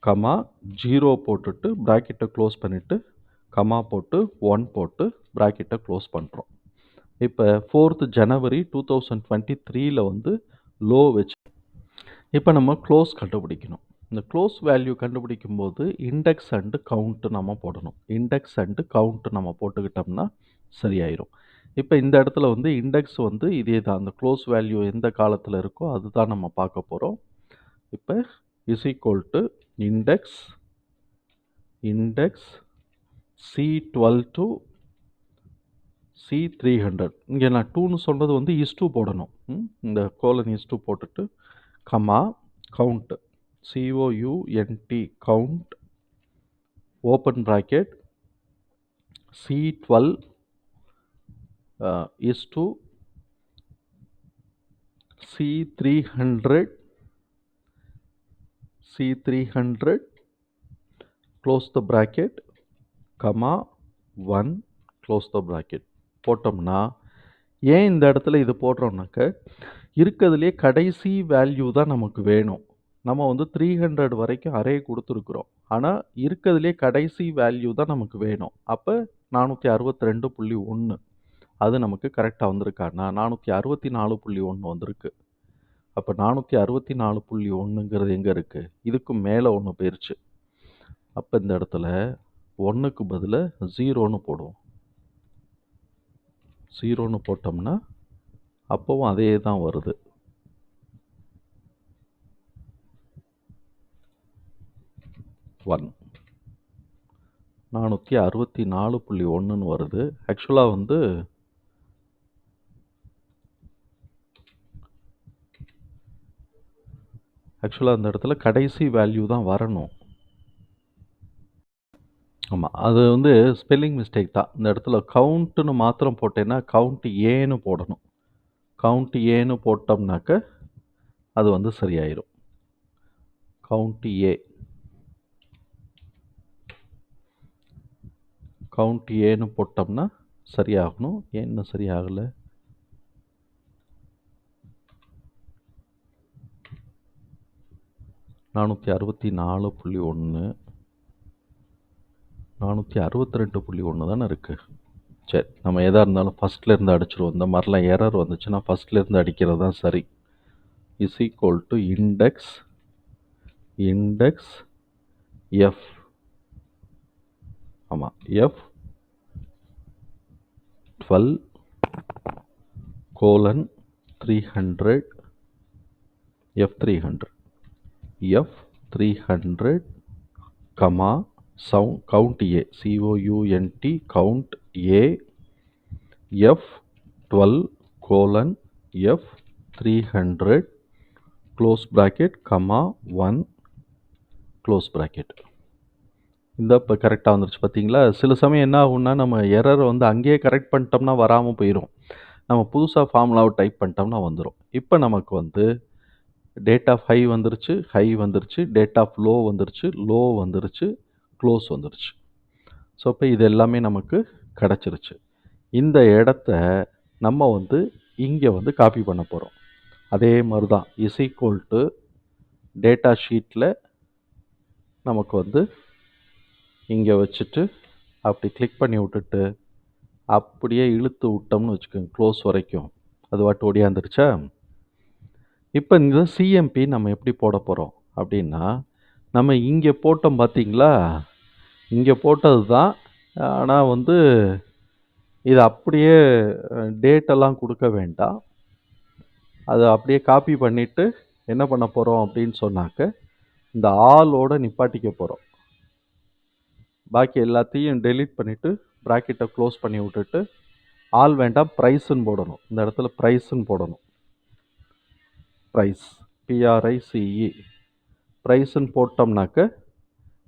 கமா 0 போட்டுட்டு ப்ராக்கெட்டை க்ளோஸ் பண்ணிவிட்டு கமா போட்டு 1 போட்டு ப்ராக்கெட்டை க்ளோஸ் பண்ணுறோம். இப்போ 4th ஜனவரி 2023 வந்து லோ வச்சு இப்போ நம்ம க்ளோஸ் கண்டுபிடிக்கணும். இந்த க்ளோஸ் வேல்யூ கண்டுபிடிக்கும் போது இண்டெக்ஸ் அண்டு கவுண்ட்டு நம்ம போடணும். இண்டெக்ஸ் அண்டு கவுண்ட்டு நம்ம போட்டுக்கிட்டோம்னா சரியாயிரும். இப்போ இந்த இடத்துல வந்து இண்டெக்ஸ் வந்து இதே தான். அந்த க்ளோஸ் வேல்யூ எந்த காலத்தில் இருக்கோ அதுதான் நம்ம பார்க்க போகிறோம். இப்போ is equal to index C12 to C300. இங்கே நான் 2ன்னு சொல்கிறது வந்து is2 போடணும். இந்த கோலன் is2 போட்டுட்டு comma count count count open bracket C12 is to C300 close the bracket comma 1 close the bracket போட்டோம்னா ஏன் இந்த இடத்துல இது போடுறோம்னாக்க இருக்கிறதுலே கடைசி வேல்யூ தான் நமக்கு வேணும். நம்ம வந்து 300 வரைக்கும் அரே கொடுத்துருக்குறோம். ஆனால் இருக்கிறதுலே கடைசி வேல்யூ தான் நமக்கு வேணும். அப்போ 462.1 அது நமக்கு கரெக்டாக வந்திருக்காண்ணா 464.1 வந்திருக்கு. அப்போ 464.1ங்கிறது எங்கே இருக்குது? இதுக்கு மேலே ஒன்று போயிடுச்சு. அப்போ இந்த இடத்துல 1க்கு பதிலாக 0ன்னு போடுவோம். 0ன்னு போட்டோம்னா அப்போவும் அதே தான் வருது. ஒன் 464.1ன்னு வருது. ஆக்சுவலாக வந்து அந்த இடத்துல கடைசி வேல்யூ தான் வரணும். ஆமாம், அது வந்து ஸ்பெல்லிங் மிஸ்டேக் தான். இந்த இடத்துல கவுண்ட்டுன்னு மாத்திரம் போட்டேன்னா கவுண்ட் ஏன்னு போடணும். கவுண்ட் ஏன்னு போட்டோம்னாக்க அது வந்து சரியாயிரும். கவுண்ட் ஏன்னு போட்டோம்னா சரியாகணும். ஏன்னு சரியாகலை? நானூற்றி 462.1 தானே இருக்குது. சரி, நம்ம எதாக இருந்தாலும் ஃபஸ்ட்லேருந்து அடிச்சிருவோம். இந்த மாதிரிலாம் எரர் வந்துச்சுன்னா ஃபஸ்ட்லேருந்து அடிக்கிறது தான் சரி. Is equal to index F. ஆமாம், F12:300 F300 comma count A count A F12:F300 close bracket comma 1 close bracket. இந்த இப்போ கரெக்டாக வந்துருச்சு பார்த்தீங்களா? சில சமயம் என்ன ஆகும்னா நம்ம எரர் வந்து அங்கேயே கரெக்ட் பண்ணிட்டோம்னா வராமல் போயிடும். நம்ம புதுசாக ஃபார்முலாவை டைப் பண்ணிட்டோம்னா வந்துடும். இப்போ நமக்கு வந்து டேட் ஆஃப் ஹை வந்துருச்சு, டேட் ஆஃப் லோ வந்துருச்சு, க்ளோஸ் வந்துருச்சு. ஸோ இப்போ இது எல்லாமே நமக்கு கிடச்சிருச்சு. இந்த இடத்த நம்ம வந்து இங்கே வந்து காப்பி பண்ண போகிறோம். அதே மாதிரி தான் இஸ் ஈக்குவல் டு டேட்டா ஷீட்டில் நமக்கு வந்து இங்கே வச்சுட்டு அப்படி கிளிக் பண்ணி விட்டுட்டு அப்படியே இழுத்து விட்டோம்னு வச்சுக்கோங்க க்ளோஸ் வரைக்கும். அது வாட்டு ஓடியாந்துருச்சா? இப்போ இந்த சிஎம்பி நம்ம எப்படி போட போகிறோம் அப்படின்னா, நம்ம இங்கே போட்டோம் பார்த்தீங்களா? இங்கே போட்டது தான். ஆனால் வந்து இது அப்படியே டேட்டெல்லாம் கொடுக்க வேண்டாம். அதை அப்படியே காப்பி பண்ணிவிட்டு என்ன பண்ண போகிறோம் அப்படின்னு சொன்னாக்க இந்த ஆலோடு நிப்பாட்டிக்க போகிறோம். பாக்கி எல்லாத்தையும் டெலீட் பண்ணிவிட்டு ப்ராக்கெட்டை க்ளோஸ் பண்ணி விட்டுட்டு ஆல் வேண்டாம், ப்ரைஸுன்னு போடணும். இந்த இடத்துல ப்ரைஸுன்னு போடணும். ப்ரைஸ் PRICE ப்ரைஸுன்னு போட்டோம்னாக்க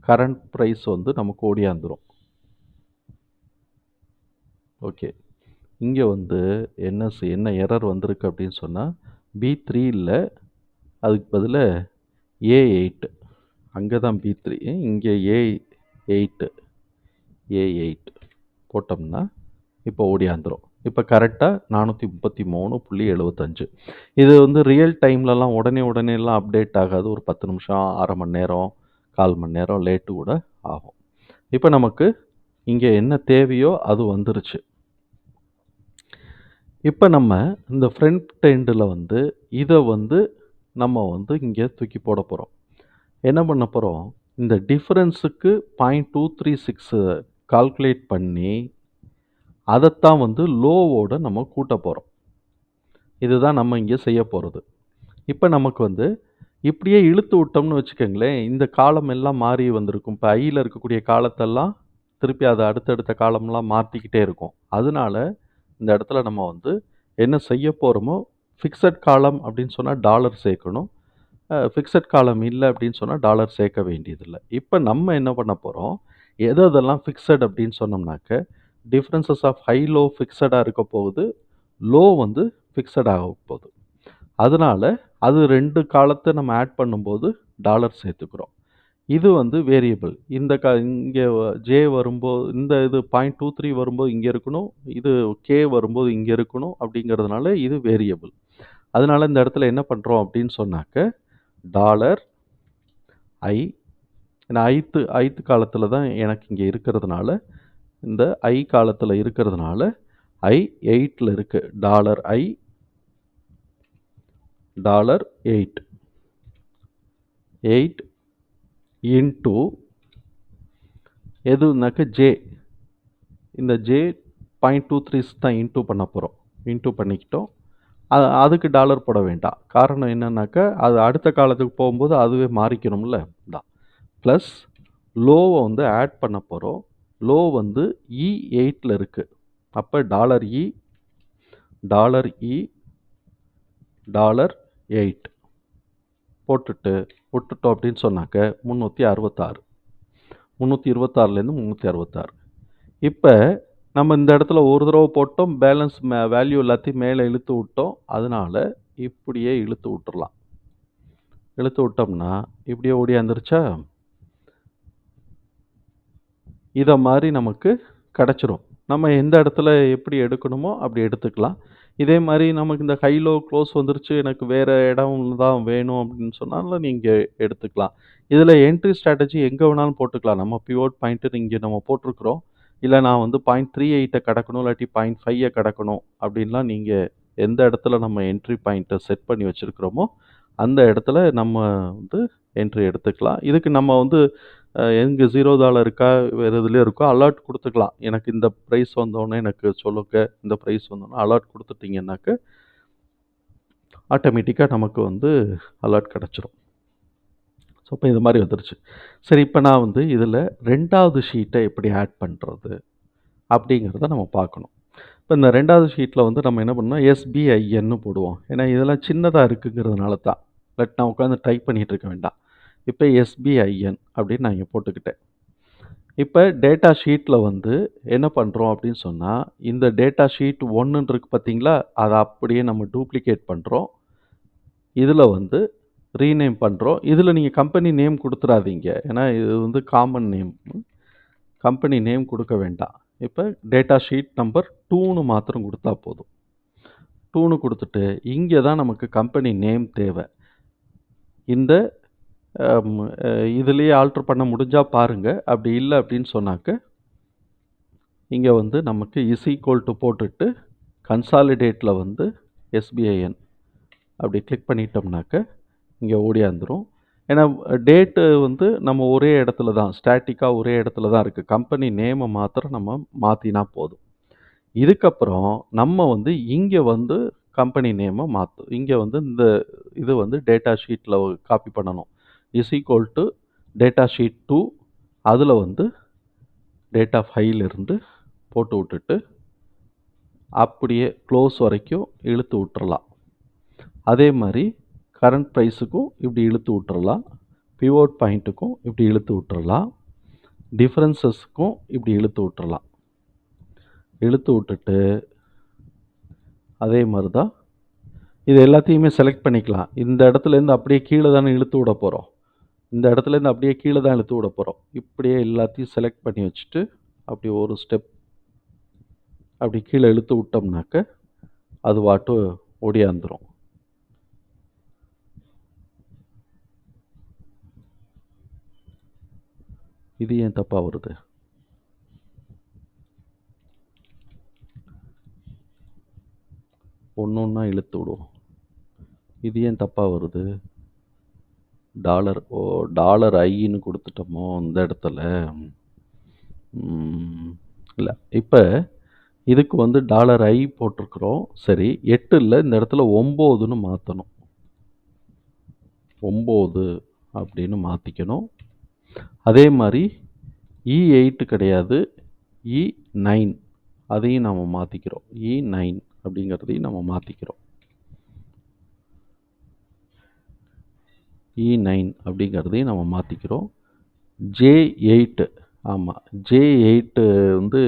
கரண்ட் ப்ரைஸ் வந்து நமக்கு ஓடியாந்துடும். ஓகே, இங்கே வந்து என்ன எரர் வந்திருக்கு அப்படின்னு சொன்னால் B3 இல்லை, அதுக்கு பதிலாக A8. அங்கே தான் B3, இங்கே A8 போட்டோம்னா இப்போ ஓடியாந்துடும். இப்போ கரெக்டாக 433.75. இது வந்து ரியல் டைம்லலாம் உடனேலாம் அப்டேட் ஆகாது. ஒரு 10 நிமிஷம், அரை மணி நேரம் 1/4 மணி நேரம் லேட்டு கூட ஆகும். இப்போ நமக்கு இங்கே என்ன தேவையோ அது வந்துருச்சு. இப்போ நம்ம இந்த ஃப்ரண்ட் எண்டில் வந்து இதை வந்து நம்ம வந்து இங்கே தூக்கி போட போகிறோம். என்ன பண்ண போகிறோம், இந்த டிஃபரன்ஸுக்கு 0.236 கால்குலேட் பண்ணி அதைத்தான் வந்து லோவோட நம்ம கூட்ட போகிறோம். இதுதான் நம்ம இங்கே செய்ய போகிறது. இப்போ நமக்கு வந்து இப்படியே இழுத்து விட்டோம்னு வச்சுக்கோங்களேன், இந்த காலம் எல்லாம் மாறி வந்திருக்கும். இப்போ ஐயில் இருக்கக்கூடிய காலத்தெல்லாம் திருப்பி அதை அடுத்தடுத்த காலம்லாம் மாற்றிக்கிட்டே இருக்கும். அதனால இந்த இடத்துல நம்ம வந்து என்ன செய்ய போகிறோமோ, ஃபிக்ஸட் காலம் அப்படின்னு சொன்னால் டாலர் சேர்க்கணும். ஃபிக்ஸட் காலம் இல்லை அப்படின்னு சொன்னால் டாலர் சேர்க்க வேண்டியதில்லை. இப்போ நம்ம என்ன பண்ண போகிறோம், எதெல்லாம் ஃபிக்ஸட் அப்படின்னு சொன்னோம்னாக்க, டிஃப்ரென்சஸ் ஆஃப் ஹை லோ ஃபிக்ஸடாக இருக்க போகுது, லோ வந்து ஃபிக்ஸட் ஆக போகுது. அதனால அது 2 காலத்தை நம்ம ஆட் பண்ணும்போது டாலர் சேர்த்துக்கிறோம். இது வந்து வேரியபிள். இங்கே ஜே வரும்போது இந்த இது 0.23 வரும்போது இங்கே இருக்கணும், இது கே வரும்போது இங்கே இருக்கணும் அப்படிங்கிறதுனால இது வேரியபிள். அதனால இந்த இடத்துல என்ன பண்ணுறோம் அப்படின்னு சொன்னாக்க, டாலர் ஐ, ஏன்னா ஐத்து காலத்தில் தான் எனக்கு இங்கே இருக்கிறதுனால, இந்த ஐ காலத்தில் இருக்கிறதுனால ஐ 8ல் இருக்குது. டாலர் ஐ டாலர் 8 இன்ட்டு எதுனாக்க ஜே, இந்த ஜே 0.23 தான் இன்ட்டு பண்ண போகிறோம். இன்ட்டு பண்ணிக்கிட்டோம். அதுக்கு டாலர் போட வேண்டாம். காரணம் என்னன்னாக்கா, அது அடுத்த காலத்துக்கு போகும்போது அதுவே மாறிக்கணும்ல தான். ப்ளஸ் லோவை வந்து ஆட் பண்ண போகிறோம். லோ வந்து E8ல் இருக்குது. அப்போ டாலர் இ டாலர் 8 போட்டுட்டு விட்டுட்டோம் அப்படின்னு சொன்னாக்க 366. 326லேருந்து 366. இப்போ நம்ம இந்த இடத்துல ஒரு தடவை போட்டோம், பேலன்ஸ் வேல்யூ எல்லாத்தையும் மேலே இழுத்து விட்டோம். அதனால இப்படியே இழுத்து விட்டுறலாம். இழுத்து விட்டோம்னா இப்படியே ஓடியாந்துருச்சா, இதை மாதிரி நமக்கு கிடச்சிரும். நம்ம எந்த இடத்துல எப்படி எடுக்கணுமோ அப்படி எடுத்துக்கலாம். இதே மாதிரி நமக்கு இந்த ஹை லோ க்ளோஸ் வந்துருச்சு, எனக்கு வேறு இடம் தான் வேணும் அப்படின்னு சொன்னாலும் நீங்கள் எடுத்துக்கலாம். இதில் என்ட்ரி ஸ்ட்ராட்டஜி எங்கே வேணாலும் போட்டுக்கலாம். நம்ம பிவோட் பாயிண்ட்டு இங்கே நம்ம போட்டிருக்கிறோம். இல்லை நான் வந்து 0.38 கடக்கணும், இல்லாட்டி 0.5 கடக்கணும் அப்படின்லாம் நீங்கள் எந்த இடத்துல நம்ம என்ட்ரி பாயிண்ட்டை செட் பண்ணி வச்சுருக்கிறோமோ அந்த இடத்துல நம்ம வந்து என்ட்ரி எடுத்துக்கலாம். இதுக்கு நம்ம வந்து எங்கே $0 இருக்கா வேறு எதுலேயும் இருக்கோ அலர்ட் கொடுத்துக்கலாம். எனக்கு இந்த ப்ரைஸ் வந்தோடனே எனக்கு சொல்லுங்க, இந்த ப்ரைஸ் வந்தோடனே அலர்ட் கொடுத்துட்டிங்கன்னாக்க ஆட்டோமேட்டிக்காக நமக்கு வந்து அலர்ட் கிடச்சிரும். ஸோ இப்போ இது மாதிரி வந்துருச்சு. சரி, இப்போ நான் வந்து இதில் 2வது ஷீட்டை எப்படி ஆட் பண்ணுறது அப்படிங்கிறத நம்ம பார்க்கணும். இப்போ இந்த 2வது ஷீட்டில் வந்து நம்ம என்ன பண்ணோம், எஸ்பிஐஎன்னு போடுவோம். ஏன்னா இதெல்லாம் சின்னதாக இருக்குங்கிறதுனால தான். பட் நான் உட்காந்து டைப் பண்ணிகிட்டு இருக்க வேண்டாம். இப்போ எஸ்பிஐஎன் அப்படின்னு நான் இங்கே போட்டுக்கிட்டேன். இப்போ டேட்டா ஷீட்டில் வந்து என்ன பண்ணுறோம் அப்படின்னு சொன்னால், இந்த டேட்டா ஷீட் 1ன்னு இருக்குது பார்த்தீங்களா, அதை அப்படியே நம்ம டூப்ளிகேட் பண்ணுறோம். இதில் வந்து ரீநேம் பண்ணுறோம். இதில் நீங்கள் கம்பெனி நேம் கொடுத்துடாதீங்க, ஏன்னா இது வந்து காமன் நேம். கம்பெனி நேம் கொடுக்க வேண்டாம். இப்போ டேட்டா ஷீட் நம்பர் 2ன்னு மாத்திரம் கொடுத்தா போதும். 2ன்னு கொடுத்துட்டு இங்கே தான் நமக்கு கம்பெனி நேம் தேவை. இந்த இதுலேயே ஆல்ட்ரு பண்ண முடிஞ்சால் பாருங்கள். அப்படி இல்லை அப்படின்னு சொன்னாக்க இங்கே வந்து நமக்கு = போட்டுட்டு கன்சாலிடேட்டில் வந்து எஸ்பிஐஎன் அப்படி கிளிக் பண்ணிட்டோம்னாக்க இங்கே ஓடியாந்துடும். ஏன்னா டேட்டு வந்து நம்ம ஒரே இடத்துல தான், ஸ்டாட்டிக்காக ஒரே இடத்துல தான் இருக்குது. கம்பெனி நேமை மாத்திரம் நம்ம மாற்றினா போதும். இதுக்கப்புறம் நம்ம வந்து இங்கே வந்து கம்பெனி நேமை இங்கே வந்து இந்த இது வந்து டேட்டா ஷீட்டில் காப்பி பண்ணணும். = டேட்டா ஷீட் 2, அதில் வந்து டேட்டா ஃபைலிருந்து போட்டு விட்டுட்டு அப்படியே க்ளோஸ் வரைக்கும் இழுத்து விட்டுறலாம். அதே மாதிரி கரண்ட் ப்ரைஸுக்கும் இப்படி இழுத்து விட்டுறலாம். பிவோட் பாயிண்ட்டுக்கும் இப்படி இழுத்து விட்டுறலாம். டிஃப்ரென்சஸ்க்கும் இப்படி இழுத்து விட்டுறலாம். இழுத்து விட்டுட்டு அதே மாதிரி தான் இது எல்லாத்தையுமே செலக்ட் பண்ணிக்கலாம். இந்த இடத்துலேருந்து அப்படியே கீழே தானே இழுத்து விட போகிறோம். இந்த இடத்துலேருந்து அப்படியே கீழே தான் இழுத்து விட போகிறோம். இப்படியே எல்லாத்தையும் செலக்ட் பண்ணி வச்சுட்டு அப்படி ஒரு ஸ்டெப் அப்படி கீழே இழுத்து விட்டோம்னாக்க அது வாட்டு ஓடியாந்துடும். இது ஏன் தப்பாக வருது? ஒன்று ஒன்றா இழுத்து விடுவோம். இது ஏன் தப்பாக வருது? டாலர் ஐன்னு கொடுத்துட்டோமோ இந்த இடத்துல? இல்லை, இப்போ இதுக்கு வந்து டாலர் ஐ போட்டிருக்கிறோம். சரி, 8 இல்லை, இந்த இடத்துல 9ன்னு மாற்றணும். 9 அப்படின்னு மாற்றிக்கணும். அதே மாதிரி E8 கிடையாது, E9 அதையும் நம்ம மாற்றிக்கிறோம். E9 அப்படிங்கிறதையும் நம்ம மாற்றிக்கிறோம். E9 அப்படிங்கிறதையும் நம்ம மாற்றிக்கிறோம். J8, ஆமாம், J8 வந்து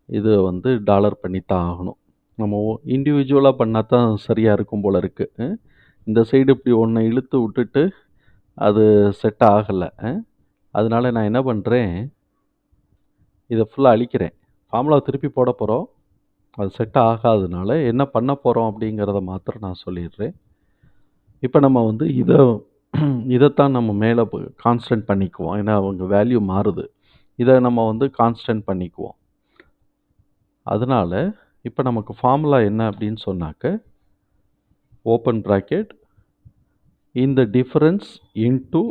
இதை வந்து டாலர் பண்ணித்தான் ஆகணும். நம்ம இண்டிவிஜுவலாக பண்ணால் தான் சரியாக இருக்கும் போல் இருக்குது. இந்த சைடு இப்படி ஒன்றை இழுத்து விட்டுட்டு அது செட் ஆகலை. அதனால நான் என்ன பண்ணுறேன், இதை ஃபுல்லாக அழிக்கிறேன். ஃபார்முலா திருப்பி போட போகிறோம். அது செட் ஆகாததுனால என்ன பண்ண போகிறோம் அப்படிங்கிறத மாத்திரம் நான் சொல்லிடுறேன். இப்போ நம்ம வந்து இதைத்தான் நம்ம மேலே கான்ஸ்டன்ட் பண்ணிக்குவோம். ஏன்னா அவங்க வேல்யூ மாறுது. இதை நம்ம வந்து கான்ஸ்டன்ட் பண்ணிக்குவோம். அதனால் இப்போ நமக்கு ஃபார்முலா என்ன அப்படின்னு சொன்னாக்க, ஓப்பன் ப்ராக்கெட் இந்த டிஃபரன்ஸ் இன்ட்டு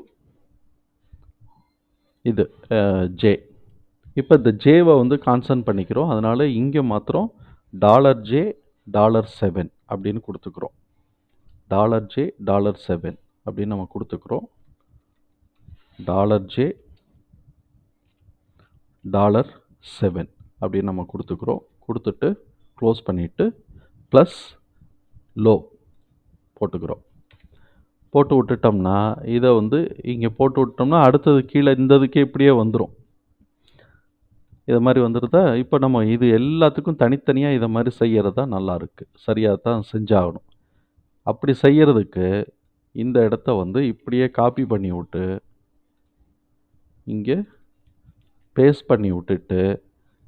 இது ஜே. இப்போ இந்த ஜேவை வந்து கான்ஸ்டன்ட் பண்ணிக்கிறோம். அதனால் இங்கே மாத்திரம் $J $7 அப்படின்னு கொடுத்துக்கிறோம். $J $7 அப்படின்னு நம்ம கொடுத்துக்கிறோம். $J $7 அப்படின்னு நம்ம கொடுத்துக்கிறோம். கொடுத்துட்டு க்ளோஸ் பண்ணிவிட்டு ப்ளஸ் லோ போட்டுக்கிறோம். போட்டு விட்டுட்டோம்னா இதை வந்து இங்கே போட்டு விட்டோம்னா அடுத்தது கீழே இந்த இதுக்கே இப்படியே வந்துடும். இதை மாதிரி வந்துடுதா? இப்போ நம்ம இது எல்லாத்துக்கும் தனித்தனியாக இதை மாதிரி செய்கிறது தான் நல்லாயிருக்கு. சரியாக தான் செஞ்சாகணும். அப்படி செய்கிறதுக்கு இந்த இடத்த வந்து இப்படியே காப்பி பண்ணி விட்டு இங்கே பேஸ்ட் பண்ணி விட்டுட்டு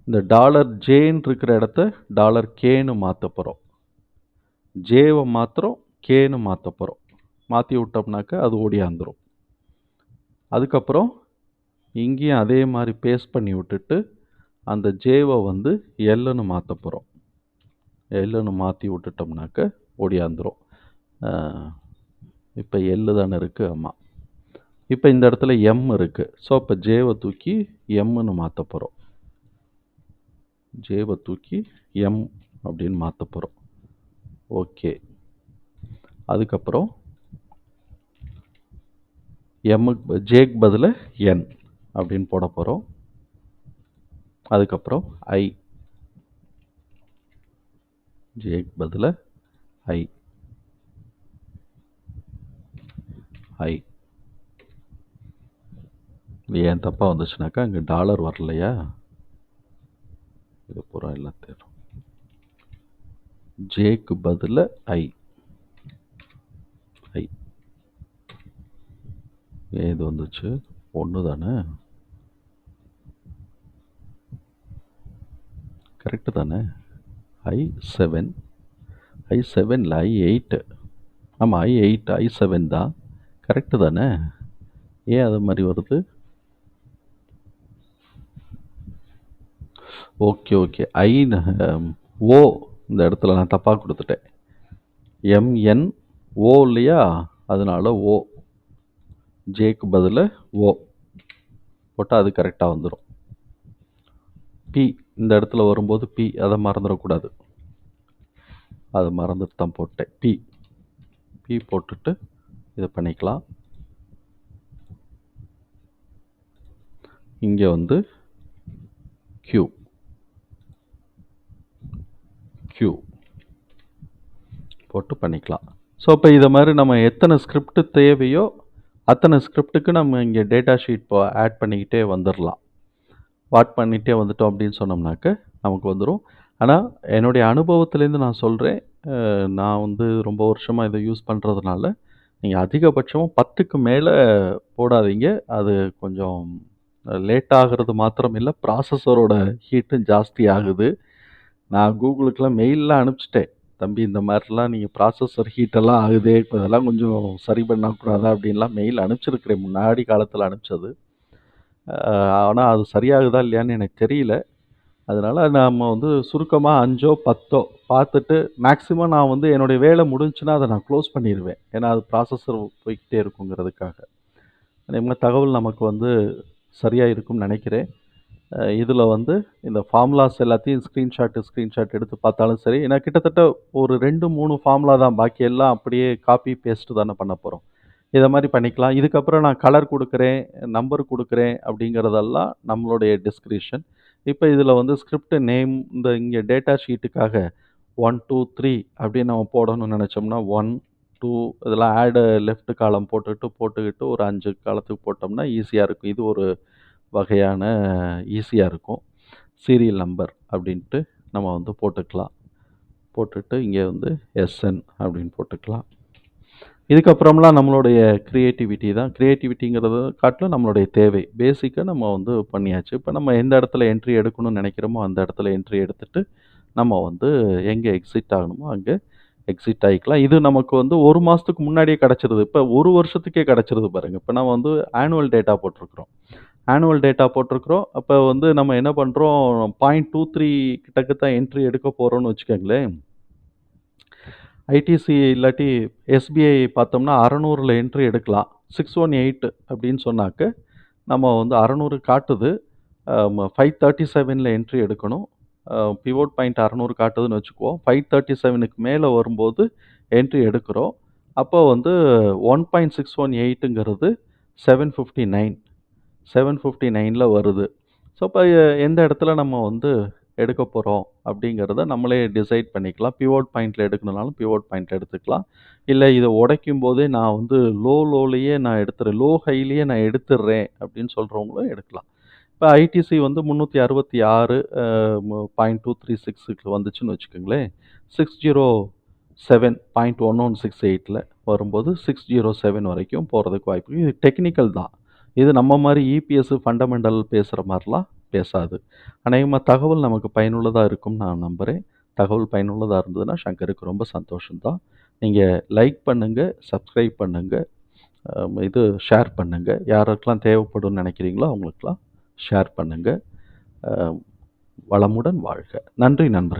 இந்த $Jன்னு இருக்கிற இடத்த $Kன்னு மாற்ற போகிறோம். ஜேவை மாத்திரம் கேன்னு மாற்ற போகிறோம். மாற்றி விட்டோம்னாக்க அது ஓடியாந்துடும். அதுக்கப்புறம் இங்கேயும் அதே மாதிரி பேஸ்ட் பண்ணி விட்டுட்டு அந்த ஜேவை வந்து எல்லுன்னு மாற்ற போகிறோம். எல்லுன்னு மாற்றி விட்டுட்டோம்னாக்க ஓடியாந்துடும். இப்போ எல்லு தானே இருக்குது? ஆமாம். இப்போ இந்த இடத்துல எம் இருக்குது. ஸோ இப்போ ஜேவை தூக்கி எம்முன்னு மாற்ற போகிறோம். ஜேவை தூக்கி எம் அப்படின்னு மாற்ற போகிறோம். ஓகே. அதுக்கப்புறம் ஜேக்கு பதில் என் அப்படின்னு போட போகிறோம். அதுக்கப்புறம் ஐ, ஜேக்கு பதில் ஐ. ஏன் தப்பாக வந்துச்சுனாக்கா இங்கே டாலர் வரலையா? இது பூரா எல்லாம் தேரும். ஜேக்கு பதில் ஐ. ஏன் இது வந்துச்சு? ஒன்று தானே? கரெக்டு தானே? I7 இல்லை I8. ஆமாம், I8 I7 தான். கரெக்டு தானே? ஏன் அது மாதிரி வருது? ஓகே ஓ இந்த இடத்துல நான் தப்பாக கொடுத்துட்டேன். MN ஓ இல்லையா? அதனால் ஓ, ஜேக்கு பதில் ஓ போட்டால் அது கரெக்டாக வந்துடும். பி இந்த இடத்துல வரும்போது பி, அதை மறந்துடக்கூடாது. அதை மறந்துட்டு தான் போட்டேன். பி போட்டுட்டு இதை பண்ணிக்கலாம். இங்கே வந்து Q போட்டு பண்ணிக்கலாம். ஸோ இப்போ இதை மாதிரி நம்ம எத்தனை ஸ்கிரிப்ட் தேவையோ அத்தனை ஸ்கிரிப்டுக்கு நம்ம இங்கே டேட்டா ஷீட் இப்போ ஆட் பண்ணிக்கிட்டே வந்துடலாம். பண்ணிகிட்டே வந்துட்டோம் அப்படின்னு சொன்னோம்னாக்க நமக்கு வந்துடும். ஆனால் என்னுடைய அனுபவத்துலேருந்து நான் சொல்கிறேன், நான் வந்து ரொம்ப வருஷமாக இதை யூஸ் பண்ணுறதுனால நீங்கள் அதிகபட்சமாக 10க்கு மேலே போடாதீங்க. அது கொஞ்சம் லேட் ஆகிறது மாத்திரம் இல்லை, ப்ராசஸரோட ஹீட்டும் ஜாஸ்தி ஆகுது. நான் கூகுளுக்கெலாம் மெயிலெலாம் அனுப்பிச்சிட்டேன், தம்பி இந்த மாதிரிலாம் நீங்கள் ப்ராசஸர் ஹீட்டெல்லாம் ஆகுது, இப்போ இதெல்லாம் கொஞ்சம் சரி பண்ணக்கூடாதா அப்படின்லாம் மெயில் அனுப்பிச்சிருக்கிறேன். முன்னாடி காலத்தில் அனுப்பிச்சது. ஆனா அது சரியாகுதா இல்லையான்னு எனக்கு தெரியல. அதனால நம்ம வந்து சுருக்கமா 5ஓ 10ஓ பார்த்துட்டு மேக்ஸிமம் நான் வந்து என்னுடைய வேலை முடிஞ்சுச்சுன்னா அத நான் க்ளோஸ் பண்ணிருவேன். ஏன்னா அது ப்ராசஸர் போய்க்கிட்டே இருக்குங்கிறதுக்காக. அதேமாரி தகவல் நமக்கு வந்து சரியா இருக்கும்னு நெனைக்கிறேன். இதுல வந்து இந்த ஃபார்முலாஸ் எல்லாத்தையும் ஸ்க்ரீன்ஷாட் எடுத்து பார்த்தாலும் சரி, ஏன்னா கிட்டத்தட்ட ஒரு 2, 3 ஃபார்முலா தான். பாக்கி எல்லாம் அப்படியே காப்பி, பேஸ்ட் தானே பண்ண போறோம். இத மாரி பண்ணிக்கலாம். இதுக்கப்புறம் நான் கலர் குடுக்குறேன், நம்பர் குடுக்குறேன் அப்படிங்கிறதெல்லாம் நம்மளுடைய டிஸ்கிரிஷன். இப்ப இதுல வந்து ஸ்கிரிப்ட் நேம் இங்க டேட்டா ஷீட்டுக்காக 1, 2, 3 அப்படின்னு நம்ம போடணும்னு நெனைச்சோம்னா 1, 2 இதெல்லாம் லெஃப்ட் காலம் போட்டுக்கிட்டு ஒரு 5 காலத்துக்கு போட்டோம்னா ஈஸியா இருக்கும். இது ஒரு வகையான ஈஸியா இருக்கும். சீரியல் நம்பர் அப்படின்ட்டு நம்ம வந்து போட்டுக்கலாம். போட்டுட்டு இங்க வந்து எஸ்என் அப்படின்னு போட்டுக்கலாம். இதுக்கப்புறம்லாம் நம்மளுடைய கிரியேட்டிவிட்டி தான். கிரியேட்டிவிட்டிங்கிறத காட்டிலும் நம்மளுடைய தேவை. பேசிக்கா நம்ம வந்து பண்ணியாச்சு. இப்ப நம்ம எந்த இடத்துல என்ட்ரி எடுக்கணும்னு நெனைக்கிறோமோ, அந்த இடத்துல என்ட்ரி எடுத்துட்டு, நம்ம வந்து எங்க எக்ஸிட் ஆகணுமோ, அங்க எக்ஸிட் ஆயிக்கலாம். இது நமக்கு வந்து 1 மாசத்துக்கு முன்னாடியே கிடைச்சிருது. இப்ப 1 வருஷத்துக்கே கிடைச்சிருது பாருங்க. இப்ப நம்ம வந்து ஆனுவல் டேட்டா போட்டிருக்கிறோம். ஆனுவல் டேட்டா போட்டிருக்கிறோம். அப்ப வந்து நம்ம என்ன பண்றோம், 0.23 கிட்டக்க தான் என்ட்ரி எடுக்க போறோம்னு வச்சுக்கங்களேன். ஐடிசி இல்லாட்டி எஸ்பிஐ பார்த்தோம்னா 600ல என்ட்ரி எடுக்கலாம். 618 அப்படின்னு சொன்னாக்க, நம்ம வந்து 600 காட்டுது. 537ல என்ட்ரி எடுக்கணும். பிவோட் பாயிண்ட் 600 காட்டுதுன்னு வச்சுக்குவோம். 537க்கு மேல வரும்போது என்ட்ரி எடுக்கிறோம். அப்போ வந்து 1.618ங்கிறது 759. 759ல வருது. ஸோ, அப்ப எந்த இடத்துல நம்ம வந்து எடுக்க போறோம் அப்படிங்கிறத நம்மளே டிசைட் பண்ணிக்கலாம். பிவோட் பாயிண்ட்ல எடுக்கணும்னாலும் பிவோட் பாயிண்ட்ல எடுத்துக்கலாம். இல்ல இத உடைக்கும்போதே நான் வந்து லோலயே நான் எடுத்துறேன். ஹைலயே நான் எடுத்துடுறேன் அப்படின்னு சொல்றவங்களும் எடுக்கலாம். இப்ப ஐடிசி வந்து 366 0.236க்கு வந்துச்சுன்னு வச்சுக்கோங்களேன். 607 0.1168ல வரும்போது 607 வரைக்கும் போறதுக்கு வாய்ப்பு இருக்கு. இது டெக்னிக்கல் தான். இது நம்ம மாரி இபிஎஸ் ஃபண்டமெண்டல் பேசுற மாரிலாம் பேசாது. அநேகமா தகவல் நமக்கு பயனுள்ளதா இருக்கும்னு நான் நம்புறேன். தகவல் பயனுள்ளதா இருந்ததுன்னா சங்கருக்கு ரொம்ப சந்தோஷம் தான். நீங்க லைக் பண்ணுங்க, சப்ஸ்கிரைப் பண்ணுங்க, இது ஷேர் பண்ணுங்க. யாருக்கெல்லாம் தேவைப்படும்னு நெனைக்கிறீங்களோ அவங்களுக்கெல்லாம் ஷேர் பண்ணுங்க. அ வளமுடன் வாழ்க. நன்றி நண்பர்களே.